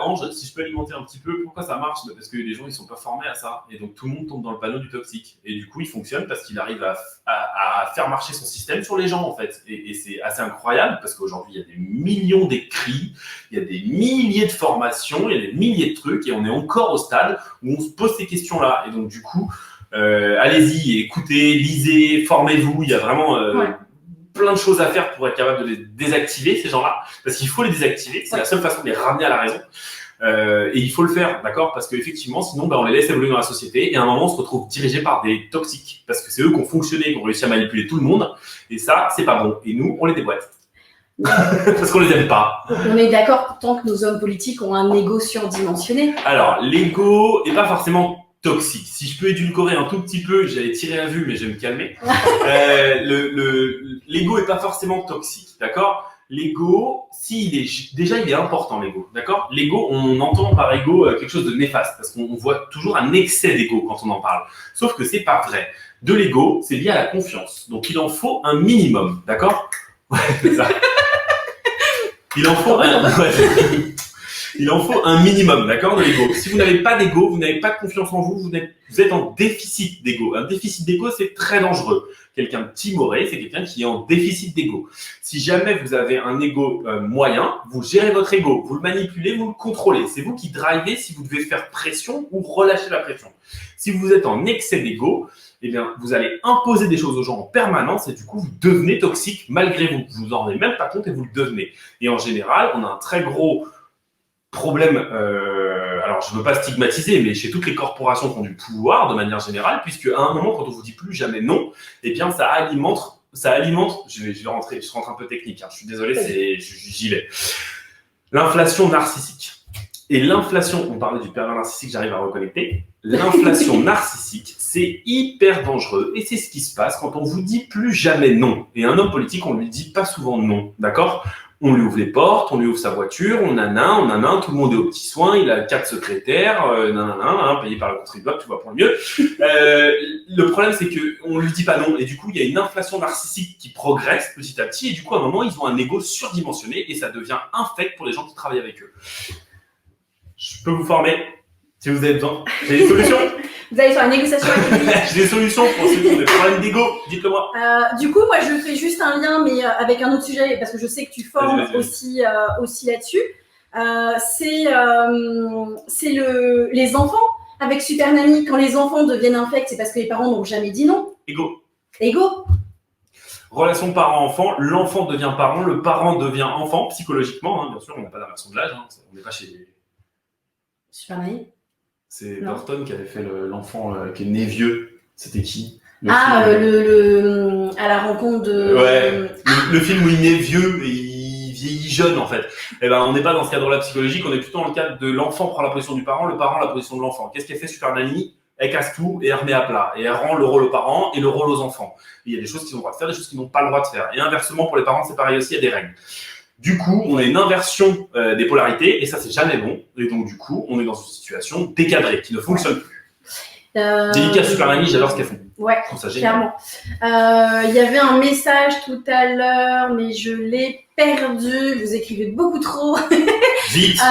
S2: Ange, si je peux alimenter un petit peu, pourquoi ça marche? Parce que les gens, ils sont pas formés à ça. Et donc, tout le monde tombe dans le panneau du toxique. Et du coup, il fonctionne parce qu'il arrive à faire marcher son système sur les gens, en fait. Et c'est assez incroyable parce qu'aujourd'hui, il y a des millions d'écrits, il y a des milliers de formations, il y a des milliers de trucs et on est encore au stade où on se pose ces questions-là. Et donc, du coup, allez-y, écoutez, lisez, formez-vous. Il y a vraiment... plein de choses à faire pour être capable de les désactiver, ces gens-là, parce qu'il faut les désactiver, c'est la seule façon de les ramener à la raison, et il faut le faire, d'accord, parce qu'effectivement, sinon, on les laisse évoluer dans la société, et à un moment, on se retrouve dirigé par des toxiques, parce que c'est eux qui ont fonctionné, qui ont réussi à manipuler tout le monde, et ça, c'est pas bon, et nous, on les déboîte. Parce qu'on les aime pas.
S1: On est d'accord, tant que nos hommes politiques ont un ego surdimensionné.
S2: Alors, l'ego est pas forcément toxique. Si je peux édulcorer un tout petit peu, j'allais tirer à vue, mais je vais me calmer. L'ego est pas forcément toxique, d'accord? L'ego, déjà il est important, l'ego, d'accord? L'ego, on entend par ego quelque chose de néfaste, parce qu'on voit toujours un excès d'ego quand on en parle. Sauf que c'est pas vrai. De l'ego, c'est lié à la confiance. Donc il en faut un minimum, d'accord? Ouais, c'est ça. Il en faut un minimum, d'accord, de l'ego. Si vous n'avez pas d'ego, vous n'avez pas de confiance en vous, vous êtes en déficit d'ego. Un déficit d'ego, c'est très dangereux. Quelqu'un de timoré, c'est quelqu'un qui est en déficit d'ego. Si jamais vous avez un ego moyen, vous gérez votre ego, vous le manipulez, vous le contrôlez. C'est vous qui drivez si vous devez faire pression ou relâcher la pression. Si vous êtes en excès d'ego, eh bien, vous allez imposer des choses aux gens en permanence et du coup, vous devenez toxique malgré vous. Vous vous en rendez même pas compte et vous le devenez. Et en général, on a un très gros problème, alors je ne veux pas stigmatiser, mais chez toutes les corporations qui ont du pouvoir de manière générale, puisque à un moment, quand on vous dit plus jamais non, eh bien, ça alimente, je vais rentrer, je rentre un peu technique, hein, je suis désolé, j'y vais. L'inflation narcissique. Et l'inflation, on parlait du pervers narcissique, j'arrive à reconnecter. L'inflation narcissique, c'est hyper dangereux et c'est ce qui se passe quand on vous dit plus jamais non. Et un homme politique, on lui dit pas souvent non, d'accord ? On lui ouvre les portes, on lui ouvre sa voiture, on nanana, tout le monde est aux petits soins, il a 4 secrétaires, payés par le contribuable, tu vois pour le mieux. Le problème, c'est qu'on lui dit pas non et du coup, il y a une inflation narcissique qui progresse petit à petit et du coup, à un moment, ils ont un ego surdimensionné et ça devient infect pour les gens qui travaillent avec eux. Je peux vous former si vous avez besoin. J'ai des solutions.
S1: Vous allez sur la négociation académique.
S2: J'ai des solutions pour ceux qui ont des problèmes d'ego. Dites-le moi.
S1: Du coup, moi, je fais juste un lien, mais avec un autre sujet, parce que je sais que tu formes aussi là-dessus. C'est les enfants avec Super Nanny. Quand les enfants deviennent infects, c'est parce que les parents n'ont jamais dit non. Ego.
S2: Relation parent-enfant, l'enfant devient parent, le parent devient enfant, psychologiquement, hein, bien sûr, on n'a pas d'inversion de l'âge, hein, on n'est pas chez...
S1: Super Nanny.
S2: C'est Burton qui avait fait l'enfant qui est né vieux. C'était qui
S1: à la rencontre de...
S2: Ouais, le film où il naît vieux et il vieillit jeune en fait. Eh ben, on n'est pas dans ce cadre-là psychologique, on est plutôt dans le cadre de l'enfant prend la position du parent, le parent la position de l'enfant. Qu'est-ce qu'elle fait Super Nanny ? Elle casse tout et elle remet à plat. Et elle rend le rôle aux parents et le rôle aux enfants. Et il y a des choses qu'ils ont le droit de faire, des choses qu'ils n'ont pas le droit de faire. Et inversement, pour les parents, c'est pareil aussi, il y a des règles. Du coup, on a une inversion des polarités et ça, c'est jamais bon. Et donc, du coup, on est dans une situation décadrée qui ne fonctionne plus. Délicat Super Nanny, j'adore ce qu'elles font.
S1: Ouais, clairement. Il y avait un message tout à l'heure, mais je l'ai perdu. Vous écrivez beaucoup trop.
S2: Vite.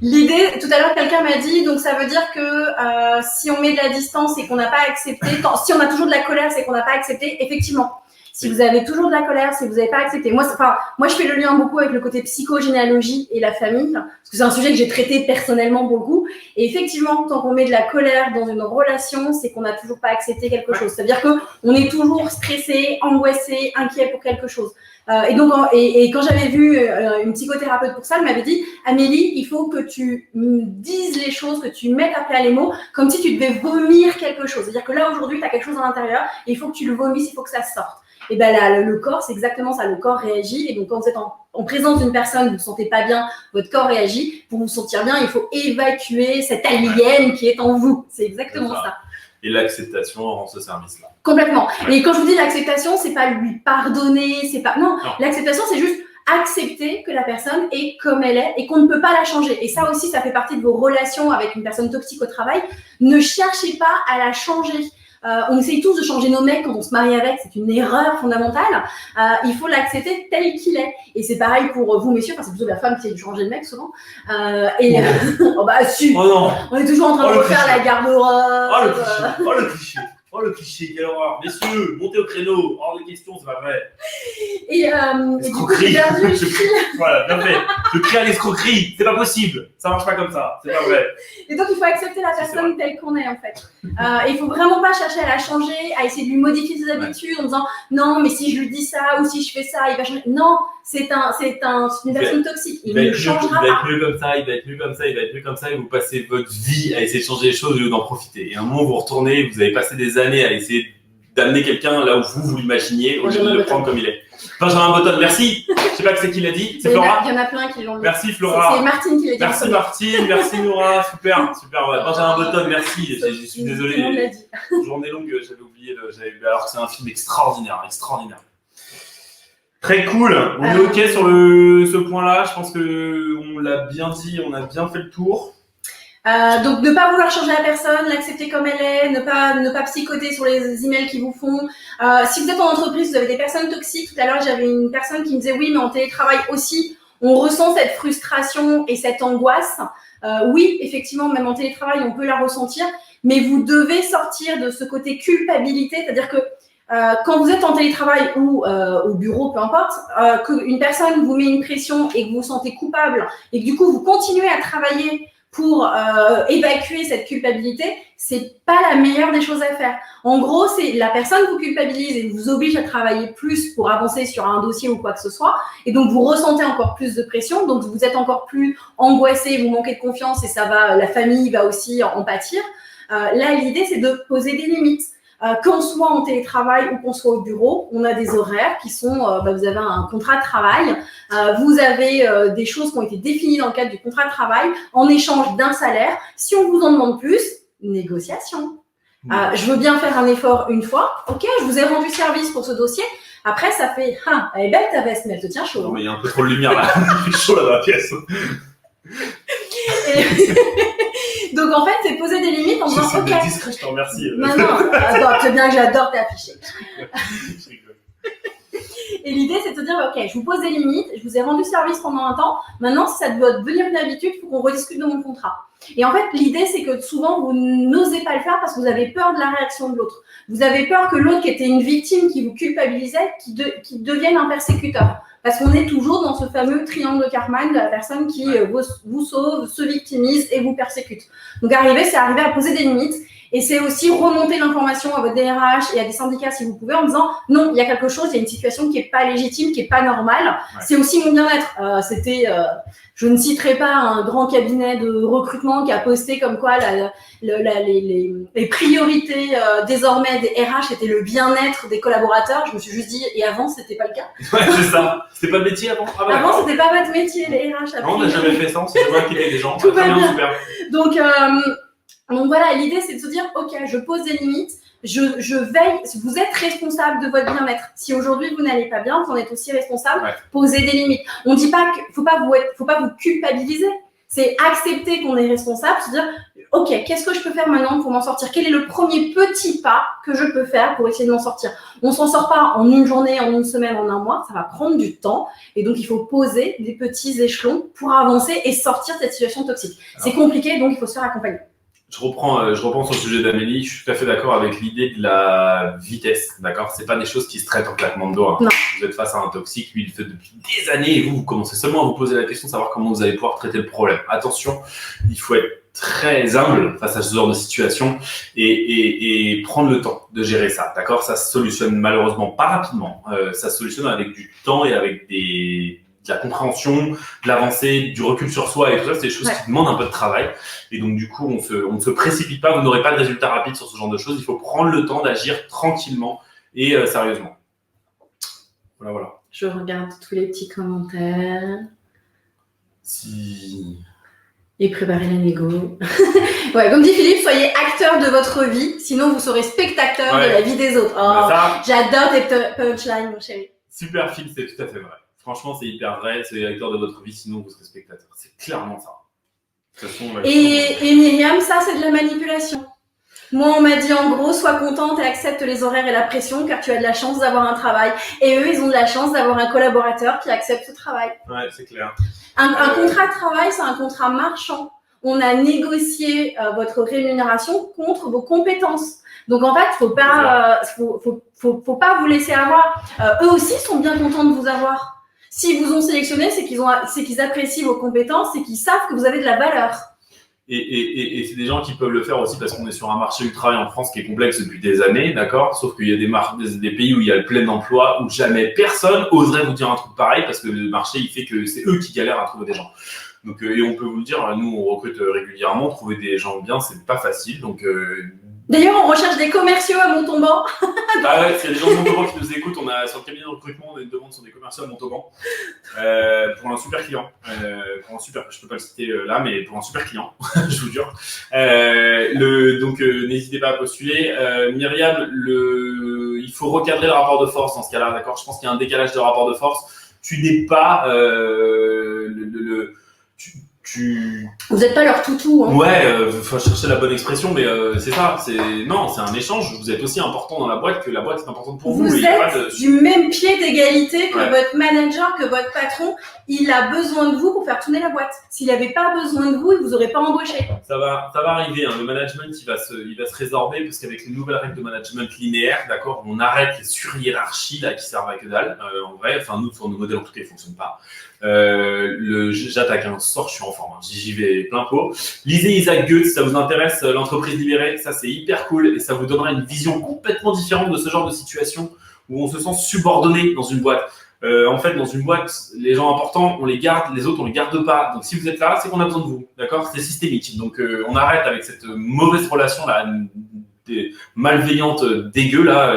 S1: L'idée, tout à l'heure, quelqu'un m'a dit, donc ça veut dire que si on met de la distance et qu'on n'a pas accepté, si on a toujours de la colère, c'est qu'on n'a pas accepté, effectivement. Si vous avez toujours de la colère, si vous n'avez pas accepté. Moi, je fais le lien beaucoup avec le côté psychogénéalogie et la famille, parce que c'est un sujet que j'ai traité personnellement beaucoup. Et effectivement, tant qu'on met de la colère dans une relation, c'est qu'on n'a toujours pas accepté quelque chose. C'est-à-dire qu'on est toujours stressé, angoissé, inquiet pour quelque chose. Et quand j'avais vu une psychothérapeute pour ça, elle m'avait dit « Amélie, il faut que tu dises les choses, que tu mettes à plat les mots, comme si tu devais vomir quelque chose. C'est-à-dire que là, aujourd'hui, tu as quelque chose à l'intérieur et il faut que tu le vomisses, il faut que ça sorte. » Et ben là, le corps, c'est exactement ça. Le corps réagit. Et donc, quand vous êtes en présence d'une personne, vous ne vous sentez pas bien, votre corps réagit. Pour vous sentir bien, il faut évacuer cette alien qui est en vous. C'est exactement ça.
S2: Et l'acceptation rend ce service-là.
S1: Complètement. Ouais. Et quand je vous dis l'acceptation, c'est pas lui pardonner, c'est pas... Non. L'acceptation, c'est juste accepter que la personne est comme elle est et qu'on ne peut pas la changer. Et ça aussi, ça fait partie de vos relations avec une personne toxique au travail. Ne cherchez pas à la changer. On essaye tous de changer nos mecs quand on se marie avec, c'est une erreur fondamentale. Il faut l'accepter tel qu'il est. Et c'est pareil pour vous, messieurs, c'est plutôt la femme qui essaie de changer de mec souvent. Oh bah si, on est toujours en train de refaire la garde-robe.
S2: Oh le cliché, quelle horreur. Messieurs, montez au créneau, hors de question, c'est pas vrai.
S1: Et du coup, j'ai perdu le fil.
S2: Voilà, bien fait. Je crie à l'escroquerie, c'est pas possible. Ça marche pas comme ça, c'est pas vrai.
S1: Et donc, il faut accepter la personne telle qu'on est, en fait. Il faut vraiment pas chercher à la changer, à essayer de lui modifier ses habitudes en disant non, mais si je lui dis ça ou si je fais ça, il va changer. Non, c'est une personne toxique. Il ne changera pas.
S2: Il va être mieux comme ça, il va être mieux comme ça, il va être mieux comme ça, et vous passez votre vie à essayer de changer les choses au lieu d'en profiter. Et à un moment, vous retournez, vous avez passé des années à essayer d'amener quelqu'un là où vous l'imaginiez au lieu de le prendre comme il est. Benjamin Button, merci. Je sais pas que c'est qui l'a dit. C'est Flora.
S1: Il y en a plein qui l'ont dit.
S2: Merci Flora.
S1: C'est Martine qui l'a dit.
S2: Merci Martine, merci Nora, super. Ouais. Benjamin Button, merci. Je suis désolé.
S1: On l'a dit.
S2: Journée longue, j'avais oublié. Alors que c'est un film extraordinaire. Très cool. On est ok sur ce point-là. Je pense que on l'a bien dit, on a bien fait le tour.
S1: Donc ne pas vouloir changer la personne, l'accepter comme elle est, ne pas psychoter sur les emails qu'ils vous font. Si vous êtes en entreprise, vous avez des personnes toxiques. Tout à l'heure, j'avais une personne qui me disait oui, mais en télétravail aussi, on ressent cette frustration et cette angoisse. Oui, effectivement, même en télétravail, on peut la ressentir, mais vous devez sortir de ce côté culpabilité, c'est-à-dire que quand vous êtes en télétravail ou au bureau, peu importe, qu'une personne vous met une pression et que vous vous sentez coupable et que du coup vous continuez à travailler pour évacuer cette culpabilité, c'est pas la meilleure des choses à faire. En gros, c'est la personne vous culpabilise et vous oblige à travailler plus pour avancer sur un dossier ou quoi que ce soit, et donc vous ressentez encore plus de pression, donc vous êtes encore plus angoissé, vous manquez de confiance et ça va, la famille va aussi en pâtir. Là, l'idée, c'est de poser des limites. Qu'on soit en télétravail ou qu'on soit au bureau, on a des horaires qui sont, vous avez un contrat de travail, vous avez des choses qui ont été définies dans le cadre du contrat de travail en échange d'un salaire. Si on vous en demande plus, négociation. Je veux bien faire un effort une fois, ok, je vous ai rendu service pour ce dossier. Après, ça fait, elle est belle ta veste, mais elle te tient chaud.
S2: Non, mais il y a un peu trop de lumière là, il fait chaud là dans la pièce.
S1: Donc en fait, c'est poser des limites en disant ok.
S2: C'est discret, je te remercie.
S1: Non, attends, c'est bien que j'adore t'afficher. Et l'idée, c'est de se dire ok, je vous pose des limites, je vous ai rendu service pendant un temps. Maintenant, si ça doit devenir une habitude, il faut qu'on rediscute de mon contrat. Et en fait, l'idée, c'est que souvent, vous n'osez pas le faire parce que vous avez peur de la réaction de l'autre. Vous avez peur que l'autre, qui était une victime, qui vous culpabilisait, qui devienne un persécuteur. Parce qu'on est toujours dans ce fameux triangle de Karpman de la personne qui vous sauve, se victimise et vous persécute. Donc, c'est arriver à poser des limites. Et c'est aussi remonter l'information à votre DRH et à des syndicats si vous pouvez en disant non, il y a quelque chose, il y a une situation qui n'est pas légitime, qui n'est pas normale. Ouais. C'est aussi mon bien-être. Je ne citerai pas un grand cabinet de recrutement qui a posté comme quoi les priorités désormais des RH étaient le bien-être des collaborateurs. Je me suis juste dit, et avant, c'était pas le cas.
S2: Ouais, c'est ça. C'était pas le métier avant.
S1: Avant, c'était pas votre métier, les RH.
S2: Non, on n'a jamais fait ça. On s'est jamais inquiété des gens. Tout va bien. Super.
S1: Donc voilà, l'idée c'est de se dire, ok, je pose des limites, je veille, vous êtes responsable de votre bien-être. Si aujourd'hui vous n'allez pas bien, vous en êtes aussi responsable, posez des limites. On ne dit pas qu'il faut pas vous culpabiliser, c'est accepter qu'on est responsable, se dire, ok, qu'est-ce que je peux faire maintenant pour m'en sortir? Quel est le premier petit pas que je peux faire pour essayer de m'en sortir? On ne s'en sort pas en une journée, en une semaine, en un mois, ça va prendre du temps. Et donc, il faut poser des petits échelons pour avancer et sortir de cette situation toxique. C'est compliqué, donc il faut se faire accompagner.
S2: Je reprends sur le sujet d'Amélie. Je suis tout à fait d'accord avec l'idée de la vitesse. D'accord, c'est pas des choses qui se traitent en claquement de doigts.
S1: Non.
S2: Vous êtes face à un toxique, lui il le fait depuis des années et vous commencez seulement à vous poser la question de savoir comment vous allez pouvoir traiter le problème. Attention, il faut être très humble face à ce genre de situation et prendre le temps de gérer ça. D'accord, ça se solutionne malheureusement pas rapidement. Ça se solutionne avec du temps et avec de la compréhension, de l'avancée, du recul sur soi et tout ça, c'est des choses qui demandent un peu de travail. Et donc, du coup, on ne se précipite pas, vous n'aurez pas de résultats rapides sur ce genre de choses. Il faut prendre le temps d'agir tranquillement et sérieusement. Voilà.
S1: Je regarde tous les petits commentaires. Et préparer la négo. Ouais, comme dit Philippe, soyez acteur de votre vie, sinon vous serez spectateur de la vie des autres. Oh, j'adore tes punchlines, mon chéri.
S2: Super film, c'est tout à fait vrai. Franchement, c'est hyper vrai, soyez acteur de votre vie, sinon vous serez spectateur. C'est clairement ça. De toute façon,
S1: et Myriam, ça c'est de la manipulation. Moi, on m'a dit en gros, sois contente et accepte les horaires et la pression car tu as de la chance d'avoir un travail. Et eux, ils ont de la chance d'avoir un collaborateur qui accepte ce travail.
S2: Ouais, c'est clair.
S1: Un contrat de travail, c'est un contrat marchand. On a négocié votre rémunération contre vos compétences. Donc en fait, faut pas vous laisser avoir. Eux aussi sont bien contents de vous avoir. S'ils vous ont sélectionné, c'est qu'ils apprécient vos compétences, c'est qu'ils savent que vous avez de la valeur.
S2: Et c'est des gens qui peuvent le faire aussi parce qu'on est sur un marché du travail en France qui est complexe depuis des années, d'accord? Sauf qu'il y a des pays où il y a le plein emploi, où jamais personne oserait vous dire un truc pareil parce que le marché, il fait que c'est eux qui galèrent à trouver des gens. Donc, et on peut vous le dire, nous, on recrute régulièrement, trouver des gens bien, c'est pas facile. Donc,
S1: d'ailleurs, on recherche des commerciaux à Montauban.
S2: Ah ouais, s'il y a des gens de Montauban qui nous écoutent, on a sur le cabinet de recrutement, on a une demande sur des commerciaux à Montauban pour un super client. Je peux pas le citer là, mais pour un super client, je vous jure. Donc n'hésitez pas à postuler. Myriam, il faut recadrer le rapport de force dans ce cas-là, d'accord? Je pense qu'il y a un décalage de rapport de force. Tu n'es pas
S1: Vous n'êtes pas leur toutou. Hein.
S2: Ouais, faut chercher la bonne expression, mais c'est ça. C'est un échange. Vous êtes aussi important dans la boîte que la boîte est importante pour vous.
S1: Vous êtes du même pied d'égalité que votre manager, que votre patron. Il a besoin de vous pour faire tourner la boîte. S'il n'avait pas besoin de vous, il vous aurait pas embauché.
S2: Ça va arriver. Hein. Le management, il va se résorber parce qu'avec les nouvelles règles de management linéaire, d'accord, on arrête les surhiérarchies là qui servent à que dalle. En vrai, enfin nous sur nos modèles en tout cas, ils fonctionnent pas. J'attaque un sort, je suis en forme, hein. J'y vais plein pot. Lisez Isaac Goethe, si ça vous intéresse, l'entreprise libérée, ça c'est hyper cool et ça vous donnera une vision complètement différente de ce genre de situation où on se sent subordonné dans une boîte. En fait, dans une boîte, les gens importants, on les garde, les autres, on les garde pas. Donc, si vous êtes là, c'est qu'on a besoin de vous, d'accord? C'est systémique. Donc, on arrête avec cette mauvaise relation là, malveillante, dégueu là.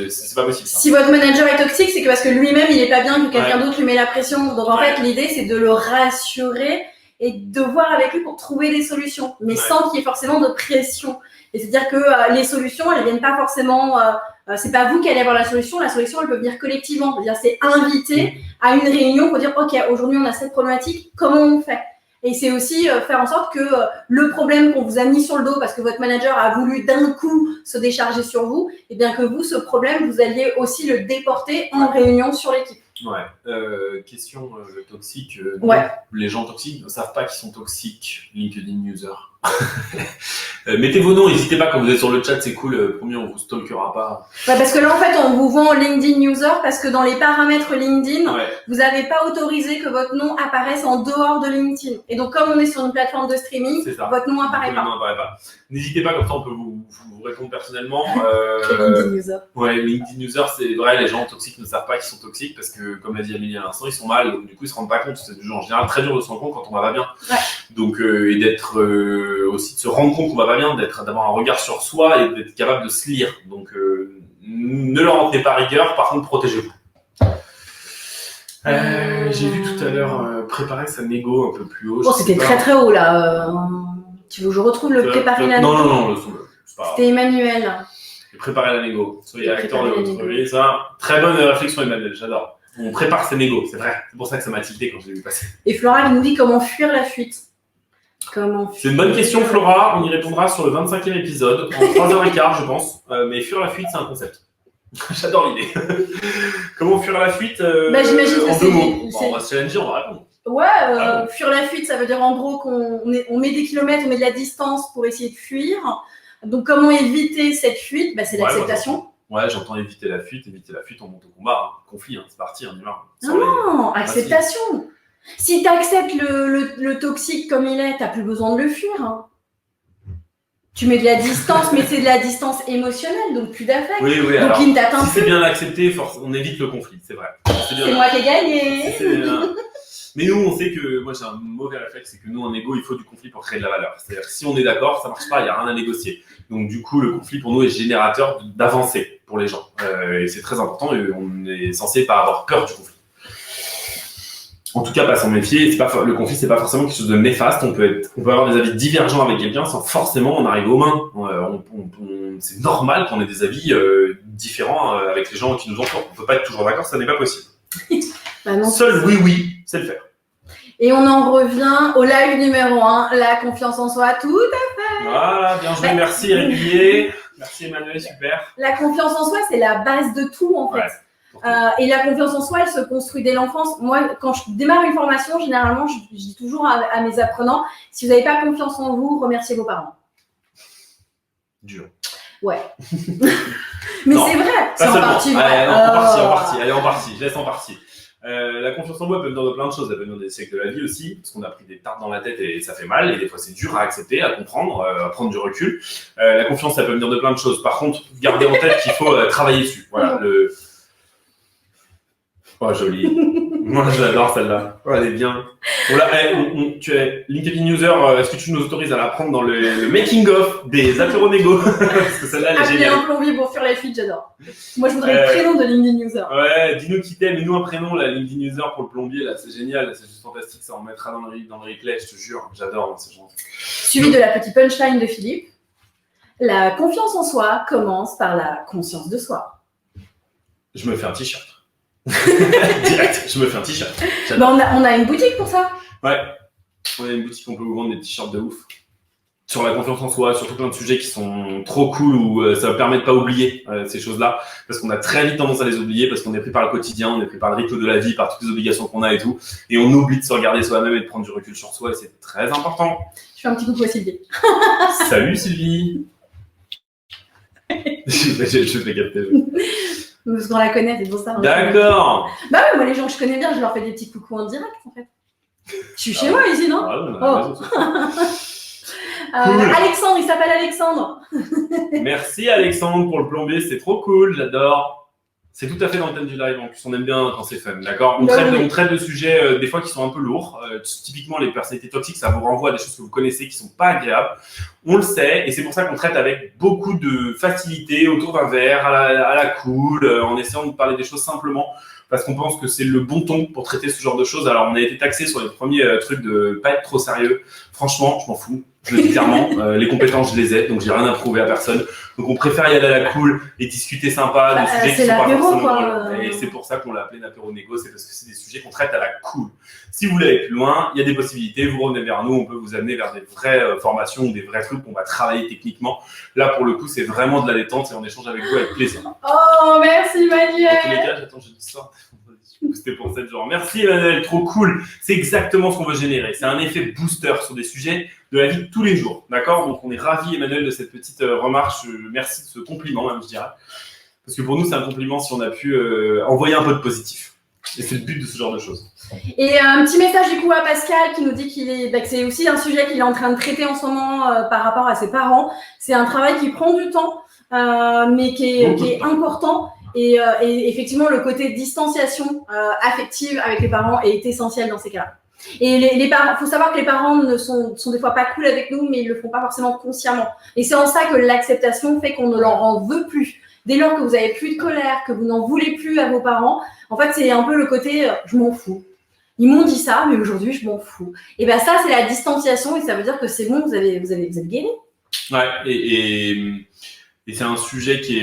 S2: C'est pas possible. Ça.
S1: Si votre manager est toxique, c'est que parce que lui-même, il est pas bien, que quelqu'un d'autre lui met la pression. Donc, en fait, l'idée, c'est de le rassurer et de voir avec lui pour trouver des solutions, mais sans qu'il y ait forcément de pression. Et c'est-à-dire que les solutions, elles viennent pas forcément. C'est pas vous qui allez avoir la solution elle peut venir collectivement. C'est-à-dire, c'est invité à une réunion pour dire, ok, aujourd'hui on a cette problématique, comment on fait? Et c'est aussi faire en sorte que le problème qu'on vous a mis sur le dos parce que votre manager a voulu d'un coup se décharger sur vous, et bien que vous, ce problème, vous alliez aussi le déporter en réunion sur l'équipe.
S2: Ouais. Question toxique. Les gens toxiques ne savent pas qu'ils sont toxiques. LinkedIn user. Mettez vos noms, n'hésitez pas quand vous êtes sur le chat, c'est cool. Promis, on vous stalkera pas.
S1: Parce que là, en fait, on vous vend LinkedIn user parce que dans les paramètres LinkedIn, vous n'avez pas autorisé que votre nom apparaisse en dehors de LinkedIn. Et donc, comme on est sur une plateforme de streaming, votre nom apparaît pas.
S2: N'hésitez pas, comme ça, on peut vous répondre personnellement.
S1: LinkedIn user.
S2: Ouais, LinkedIn user, c'est vrai, les gens toxiques ne savent pas qu'ils sont toxiques parce que, comme l'a dit Amélie à l'instant, ils sont mal, donc du coup, ils se rendent pas compte. C'est en général très dur de se rendre compte quand on va pas bien. Donc, et d'être aussi de se rendre compte qu'on va pas bien, d'avoir un regard sur soi et d'être capable de se lire. Donc, ne leur en tenez pas rigueur, par contre, protégez-vous. J'ai vu tout à l'heure préparer sa négo un peu plus haut.
S1: C'était très très haut là. Tu veux que je retrouve le préparer la négo?
S2: Non,
S1: c'était Emmanuel.
S2: Préparer la négo. Soyez acteur de votre vie, ça. Très bonne réflexion, Emmanuel, j'adore. On prépare ses négos, c'est vrai. C'est pour ça que ça m'a tilté quand je l'ai vu passer.
S1: Et Flora nous dit comment fuir la fuite.
S2: C'est une bonne question, Flora. On y répondra sur le 25e épisode, en 3h15, je pense. Mais fuir la fuite, c'est un concept. J'adore l'idée. Comment fuir la fuite
S1: j'imagine que c'est.
S2: On va se challenger, on va répondre.
S1: Fuir la fuite, ça veut dire en gros qu'on met des kilomètres, on met de la distance pour essayer de fuir. Donc, comment éviter cette fuite? C'est l'acceptation.
S2: J'entends éviter la fuite, on monte au combat. Conflit, c'est parti, on y va.
S1: Non, acceptation. Si tu acceptes le toxique comme il est, tu n'as plus besoin de le fuir. Hein. Tu mets de la distance, mais c'est de la distance émotionnelle, donc plus d'affect.
S2: Oui,
S1: donc
S2: alors,
S1: il ne t'atteint plus.
S2: Si c'est bien accepté, on évite le conflit, c'est vrai.
S1: C'est moi qui ai gagné.
S2: Mais nous, on sait que, moi j'ai un mauvais réflexe, c'est que nous, en égo, il faut du conflit pour créer de la valeur. C'est-à-dire que si on est d'accord, ça marche pas, il n'y a rien à négocier. Donc du coup, le conflit pour nous est générateur d'avancée pour les gens. Et c'est très important, et on est censé pas avoir peur du conflit. En tout cas, pas s'en méfier. Le conflit, c'est pas forcément quelque chose de néfaste. On peut avoir des avis divergents avec quelqu'un sans forcément en arriver aux mains. C'est normal qu'on ait des avis différents avec les gens qui nous entourent. On peut pas être toujours d'accord, ça n'est pas possible. Seul oui, c'est le faire.
S1: Et on en revient au live numéro 1, la confiance en soi, tout à fait.
S2: Voilà, bien joué, merci Régulier. Merci Emmanuel, super.
S1: La confiance en soi, c'est la base de tout en fait. Et la confiance en soi, elle se construit dès l'enfance. Moi, quand je démarre une formation, généralement, je dis toujours à mes apprenants, si vous n'avez pas confiance en vous, remerciez vos parents.
S2: Dur.
S1: Ouais. Mais c'est vrai, c'est en partie vrai.
S2: Allez, en partie, je laisse en partie. La confiance en moi peut venir de plein de choses, elle peut venir des siècles de la vie aussi, parce qu'on a pris des tartes dans la tête et ça fait mal, et des fois c'est dur à accepter, à comprendre, à prendre du recul. La confiance, ça peut venir de plein de choses. Par contre, gardez en tête qu'il faut travailler dessus. Voilà, Oh, joli. Moi, j'adore celle-là. Oh, elle est bien. Tu es LinkedIn user. Est-ce que tu nous autorises à la prendre dans le making-of des apéro-négo? Parce que celle-là, elle est géniale.
S1: Un plombier pour fuir la fuite, j'adore. Moi, je voudrais le prénom de LinkedIn user.
S2: Ouais, dis-nous qui t'es, mets-nous un prénom, la LinkedIn user pour le plombier, là, c'est génial, c'est juste fantastique, ça, on mettra dans le replay, je te jure. J'adore, c'est gentil.
S1: Suivi de la petite punchline de Philippe. La confiance en soi commence par la conscience de soi.
S2: Je me fais un t-shirt. Direct, je me fais un t-shirt.
S1: On a une boutique pour ça.
S2: Ouais, on a une boutique, on peut vous vendre des t-shirts de ouf. Sur la confiance en soi, sur tout plein de sujets qui sont trop cool où ça permet de pas oublier ces choses-là. Parce qu'on a très vite tendance à les oublier, parce qu'on est pris par le quotidien, on est pris par le rythme de la vie, par toutes les obligations qu'on a et tout. Et on oublie de se regarder soi-même et de prendre du recul sur soi et c'est très important.
S1: Je fais un petit coucou à Sylvie.
S2: Salut Sylvie. Je vais capter.
S1: Parce qu'on la connaît, c'est pour ça.
S2: D'accord.
S1: Bah ouais, moi les gens que je connais bien, je leur fais des petits coucous en direct en fait. Je suis chez moi ici, non? Alexandre, il s'appelle Alexandre.
S2: Merci Alexandre pour le plombier, c'est trop cool, j'adore. C'est tout à fait dans le thème du live, en plus on aime bien quand c'est fun, d'accord? On traite de sujets des fois qui sont un peu lourds. Typiquement les personnalités toxiques, ça vous renvoie à des choses que vous connaissez qui sont pas agréables. On le sait, et c'est pour ça qu'on traite avec beaucoup de facilité, autour d'un verre, à la cool, en essayant de parler des choses simplement, parce qu'on pense que c'est le bon ton pour traiter ce genre de choses. Alors on a été taxé sur les premiers trucs de pas être trop sérieux. Franchement, je m'en fous. Je le dis clairement, les compétences, je les ai, donc j'ai rien à prouver à personne. Donc on préfère y aller à la cool et discuter sympa de sujets qui sont pas forcément drôles. Et c'est pour ça qu'on l'a appelé l'apéro négo, c'est parce que c'est des sujets qu'on traite à la cool. Si vous voulez aller plus loin, il y a des possibilités, vous revenez vers nous, on peut vous amener vers des vraies formations ou des vrais trucs qu'on va travailler techniquement. Là, pour le coup, c'est vraiment de la détente et on échange avec vous avec plaisir.
S1: Oh, merci Manuel.
S2: En tous les cas, j'attends jeudi soir. C'était pour 7 jours. Merci Emmanuel, trop cool. C'est exactement ce qu'on veut générer. C'est un effet booster sur des sujets de la vie de tous les jours. D'accord? Donc on est ravis Emmanuel de cette petite remarque. Merci de ce compliment même, je dirais. Parce que pour nous, c'est un compliment si on a pu envoyer un peu de positif. Et c'est le but de ce genre de choses.
S1: Et un petit message du coup à Pascal qui nous dit que c'est aussi un sujet qu'il est en train de traiter en ce moment par rapport à ses parents. C'est un travail qui prend du temps, mais qui est important. Et effectivement, le côté distanciation affective avec les parents est essentiel dans ces cas-là. Et les parents, faut savoir que les parents sont des fois pas cool avec nous, mais ils le font pas forcément consciemment. Et c'est en ça que l'acceptation fait qu'on ne leur en veut plus. Dès lors que vous avez plus de colère, que vous n'en voulez plus à vos parents, en fait, c'est un peu le côté je m'en fous. Ils m'ont dit ça, mais aujourd'hui, je m'en fous. Et ben ça, c'est la distanciation et ça veut dire que c'est bon, vous êtes guéri.
S2: Ouais, et c'est un sujet qui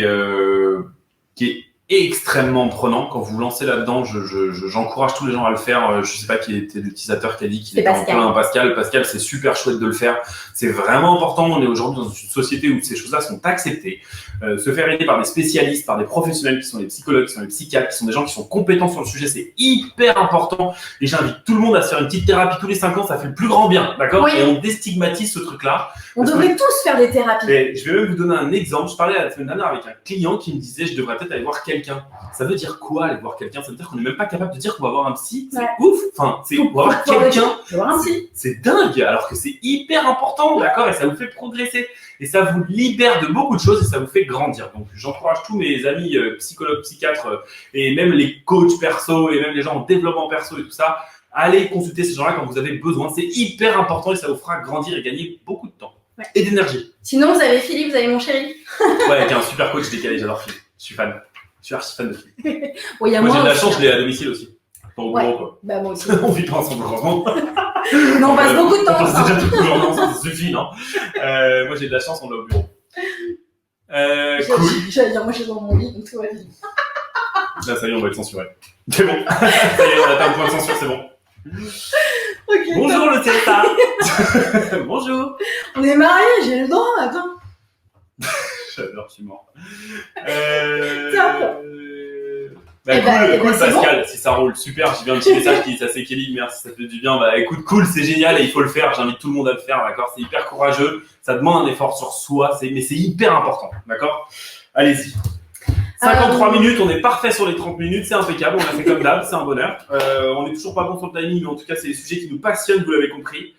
S2: est extrêmement prenant. Quand vous vous lancez là-dedans, j'encourage tous les gens à le faire. Je sais pas qui était l'utilisateur qui a dit qu'il était en plein. Pascal, c'est super chouette de le faire. C'est vraiment important. On est aujourd'hui dans une société où ces choses-là sont acceptées. Se faire aider par des spécialistes, par des professionnels qui sont des psychologues, qui sont des psychiatres, qui sont des gens qui sont compétents sur le sujet, c'est hyper important. Et j'invite tout le monde à se faire une petite thérapie tous les 5 ans, ça fait le plus grand bien, d'accord? Oui. Et on déstigmatise ce truc-là.
S1: On devrait tous faire des thérapies.
S2: Et je vais même vous donner un exemple. Je parlais la semaine dernière avec un client qui me disait je devrais peut-être aller voir quelqu'un. Ça veut dire quoi aller voir quelqu'un? Ça veut dire qu'on n'est même pas capable de dire qu'on va voir un psy. C'est ouf. Enfin, on va voir quelqu'un. C'est dingue. Alors que c'est hyper important, d'accord? Et ça vous fait progresser. Et ça vous libère de beaucoup de choses et ça vous fait grandir. Donc, j'encourage tous mes amis psychologues, psychiatres et même les coachs perso et même les gens en développement perso et tout ça. Allez consulter ces gens-là quand vous avez besoin. C'est hyper important et ça vous fera grandir et gagner beaucoup de temps et d'énergie.
S1: Sinon, vous avez Philippe, vous avez mon chéri.
S2: Ouais, qui est un super coach décalé. J'adore Philippe. Je suis fan. Je suis archi fan de Philippe.
S1: Moi,
S2: j'ai de la chance, je l'ai à domicile aussi. Pas au bureau, quoi.
S1: Bah, moi aussi.
S2: On vit pas ensemble, heureusement.
S1: Non, on passe beaucoup de temps ensemble.
S2: On passe déjà tout le jour ensemble, ça suffit, non? Moi, j'ai de la chance, on l'a au bureau. Cool.
S1: J'allais dire, moi, je suis dans mon lit, donc tout va bien.
S2: Là, ça y est, on va être censuré. C'est bon. Ça y est, on atteint le point de censure, c'est bon.
S1: Okay,
S2: bonjour le TSA. Bonjour.
S1: On est mariés, j'ai le droit, attends.
S2: J'adore, je suis mort. Cool Pascal, bon. Si ça roule, super, j'ai vu un petit message qui dit ça c'est Kelly, merci, ça fait du bien. Bah écoute, cool, c'est génial et il faut le faire, j'invite tout le monde à le faire, d'accord? C'est hyper courageux, ça demande un effort sur soi, mais c'est hyper important, d'accord? Allez-y. 53 minutes, on est parfait sur les 30 minutes, c'est impeccable, on a fait comme d'hab, c'est un bonheur. On est toujours pas bon sur le timing, mais en tout cas, c'est des sujets qui nous passionnent, vous l'avez compris.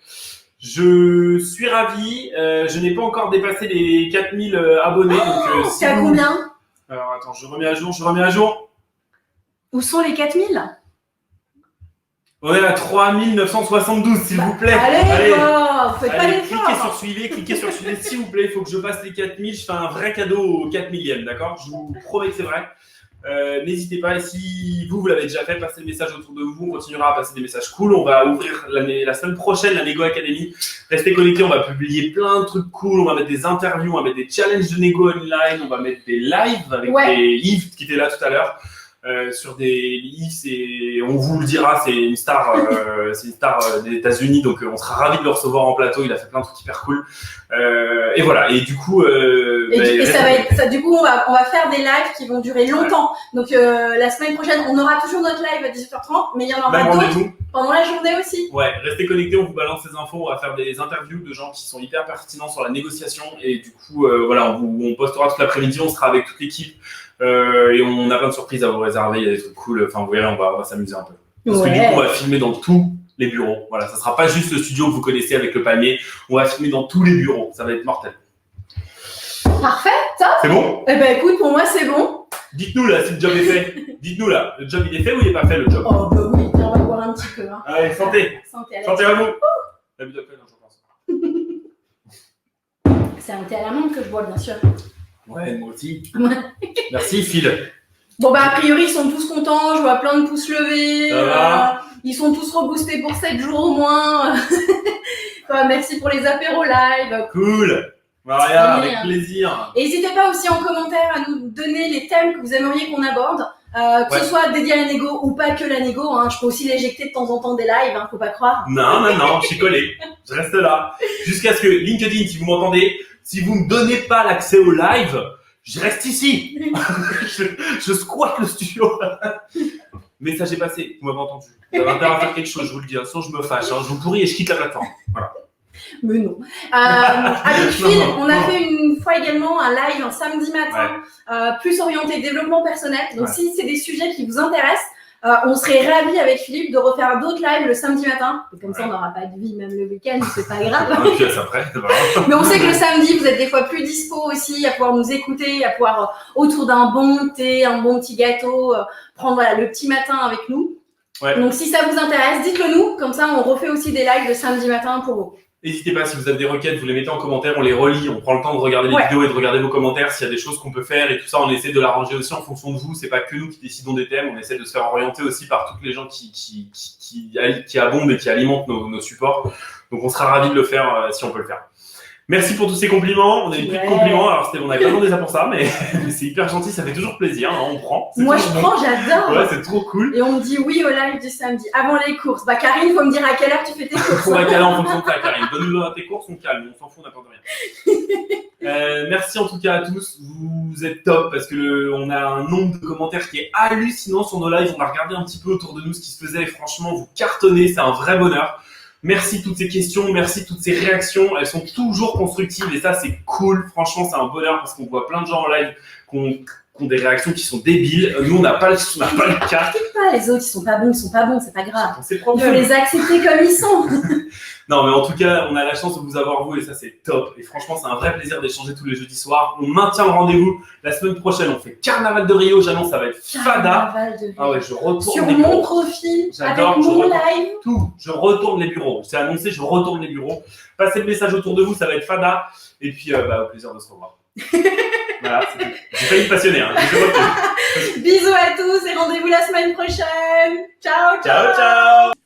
S2: Je suis ravi, je n'ai pas encore dépassé les 4000 abonnés. Donc,
S1: c'est à combien?
S2: Alors attends, je remets à jour.
S1: Où sont les 4000?
S2: On est à 3972, s'il vous plaît.
S1: Allez, faites pas l'effort.
S2: Cliquez sur suivre, s'il vous plaît. Il faut que je passe les 4000. Je fais un vrai cadeau au 4000e, d'accord? Je vous promets que c'est vrai. N'hésitez pas. Et si vous l'avez déjà fait, passez le message autour de vous. On continuera à passer des messages cool. On va ouvrir la semaine prochaine la Négo Academy. Restez connectés. On va publier plein de trucs cool. On va mettre des interviews. On va mettre des challenges de Négo online. On va mettre des lives avec des livres qui étaient là tout à l'heure. Sur des livres, on vous le dira, c'est une star des États-Unis, donc on sera ravis de le recevoir en plateau. Il a fait plein de trucs hyper cool. Et voilà. Et du coup,
S1: du coup, on va faire des lives qui vont durer longtemps. Ouais. Donc la semaine prochaine, on aura toujours notre live à 18h30, mais il y en aura d'autres pendant la journée aussi.
S2: Ouais, restez connectés, on vous balance ces infos. On va faire des interviews de gens qui sont hyper pertinents sur la négociation. Et du coup, voilà, on postera toute l'après-midi. On sera avec toute l'équipe. Et on a plein de surprises à vous réserver, il y a des trucs cool, enfin vous verrez, on va s'amuser un peu. Parce que du coup, on va filmer dans tous les bureaux. Voilà, ça sera pas juste le studio que vous connaissez avec le palmier, on va filmer dans tous les bureaux, ça va être mortel.
S1: Parfait, top.
S2: C'est bon?
S1: Eh ben écoute, pour moi c'est bon.
S2: Dites-nous là si le job est fait. Dites-nous là, le job il est fait ou il est pas fait le job?
S1: Oh bah oui, on va boire un petit peu. Hein.
S2: Allez, santé.
S1: Santé à
S2: vous. La bulle de colle, je pense.
S1: C'est un thé à la menthe que je bois, bien sûr.
S2: Ouais, moi aussi. Merci Phil.
S1: Bon bah a priori ils sont tous contents, je vois plein de pouces levés.
S2: Ça va
S1: ils sont tous reboostés pour 7 jours au moins. Merci pour les apéros live.
S2: Cool. Maria, avec plaisir.
S1: Et n'hésitez pas aussi en commentaire à nous donner les thèmes que vous aimeriez qu'on aborde, que ce soit dédié à la négo ou pas que la négo. Hein. Je peux aussi l'éjecter de temps en temps des lives, hein, faut pas croire.
S2: Non, je suis collé. Je reste là. Jusqu'à ce que LinkedIn, si vous m'entendez, si vous me donnez pas l'accès au live, je reste ici. je squatte le studio. Message est passé, vous m'avez entendu. Vous avez intérêt à faire quelque chose, je vous le dis. Sinon, je me fâche. Je vous pourris et je quitte la plateforme. Voilà.
S1: Mais non. Avec Phil, on a fait une fois également un live un samedi matin, plus orienté développement personnel. Donc si c'est des sujets qui vous intéressent, on serait ravis avec Philippe de refaire d'autres lives le samedi matin. Et comme ça, on n'aura pas de vie même le week-end, c'est pas grave.
S2: Et puis après, c'est pas grave.
S1: Mais on sait que le samedi, vous êtes des fois plus dispo aussi à pouvoir nous écouter, à pouvoir autour d'un bon thé, un bon petit gâteau, prendre le petit matin avec nous. Ouais. Donc si ça vous intéresse, dites-le nous. Comme ça, on refait aussi des lives le samedi matin pour vous.
S2: N'hésitez pas, si vous avez des requêtes, vous les mettez en commentaire, on les relit, on prend le temps de regarder les vidéos et de regarder vos commentaires, s'il y a des choses qu'on peut faire et tout ça, on essaie de l'arranger aussi en fonction de vous, c'est pas que nous qui décidons des thèmes, on essaie de se faire orienter aussi par toutes les gens qui abondent et qui alimentent nos supports, donc on sera ravis de le faire si on peut le faire. Merci pour tous ces compliments, on a eu plus de compliments, alors on n'avait pas demandé ça pour ça, mais c'est hyper gentil, ça fait toujours plaisir, hein, on prend.
S1: Moi je prends, j'adore.
S2: Ouais, c'est trop cool.
S1: Et on me dit oui au live du samedi, avant les courses. Bah Karine, faut me dire à quelle heure tu fais tes courses.
S2: On va caler en fonction de ça, Karine. Donne-nous tes courses, on calme, on s'en fout, on n'apporte rien. Merci en tout cas à tous, vous êtes top parce que on a un nombre de commentaires qui est hallucinant sur nos lives, on a regardé un petit peu autour de nous ce qui se faisait et franchement vous cartonnez, c'est un vrai bonheur. Merci toutes ces questions, merci toutes ces réactions, elles sont toujours constructives et ça c'est cool, franchement c'est un bonheur parce qu'on voit plein de gens en live qui ont des réactions qui sont débiles, nous on n'a pas le cas.
S1: Les autres ils sont pas bons, c'est pas grave.
S2: Il
S1: faut les accepter comme ils sont.
S2: Non mais en tout cas on a la chance de vous avoir vous et ça c'est top et franchement c'est un vrai plaisir d'échanger tous les jeudis soirs. On maintient le rendez-vous la semaine prochaine, on fait Carnaval de Rio, j'annonce ça va être fada. Ah ouais, je retourne
S1: sur mon profil, avec mon live.
S2: Tout, je retourne les bureaux, c'est annoncé, je retourne les bureaux. Passez le message autour de vous, ça va être fada et puis au plaisir de se revoir. Voilà, j'ai failli me passionner. Hein.
S1: Bisous à tous et rendez-vous la semaine prochaine. Ciao, ciao.
S2: Ciao, ciao.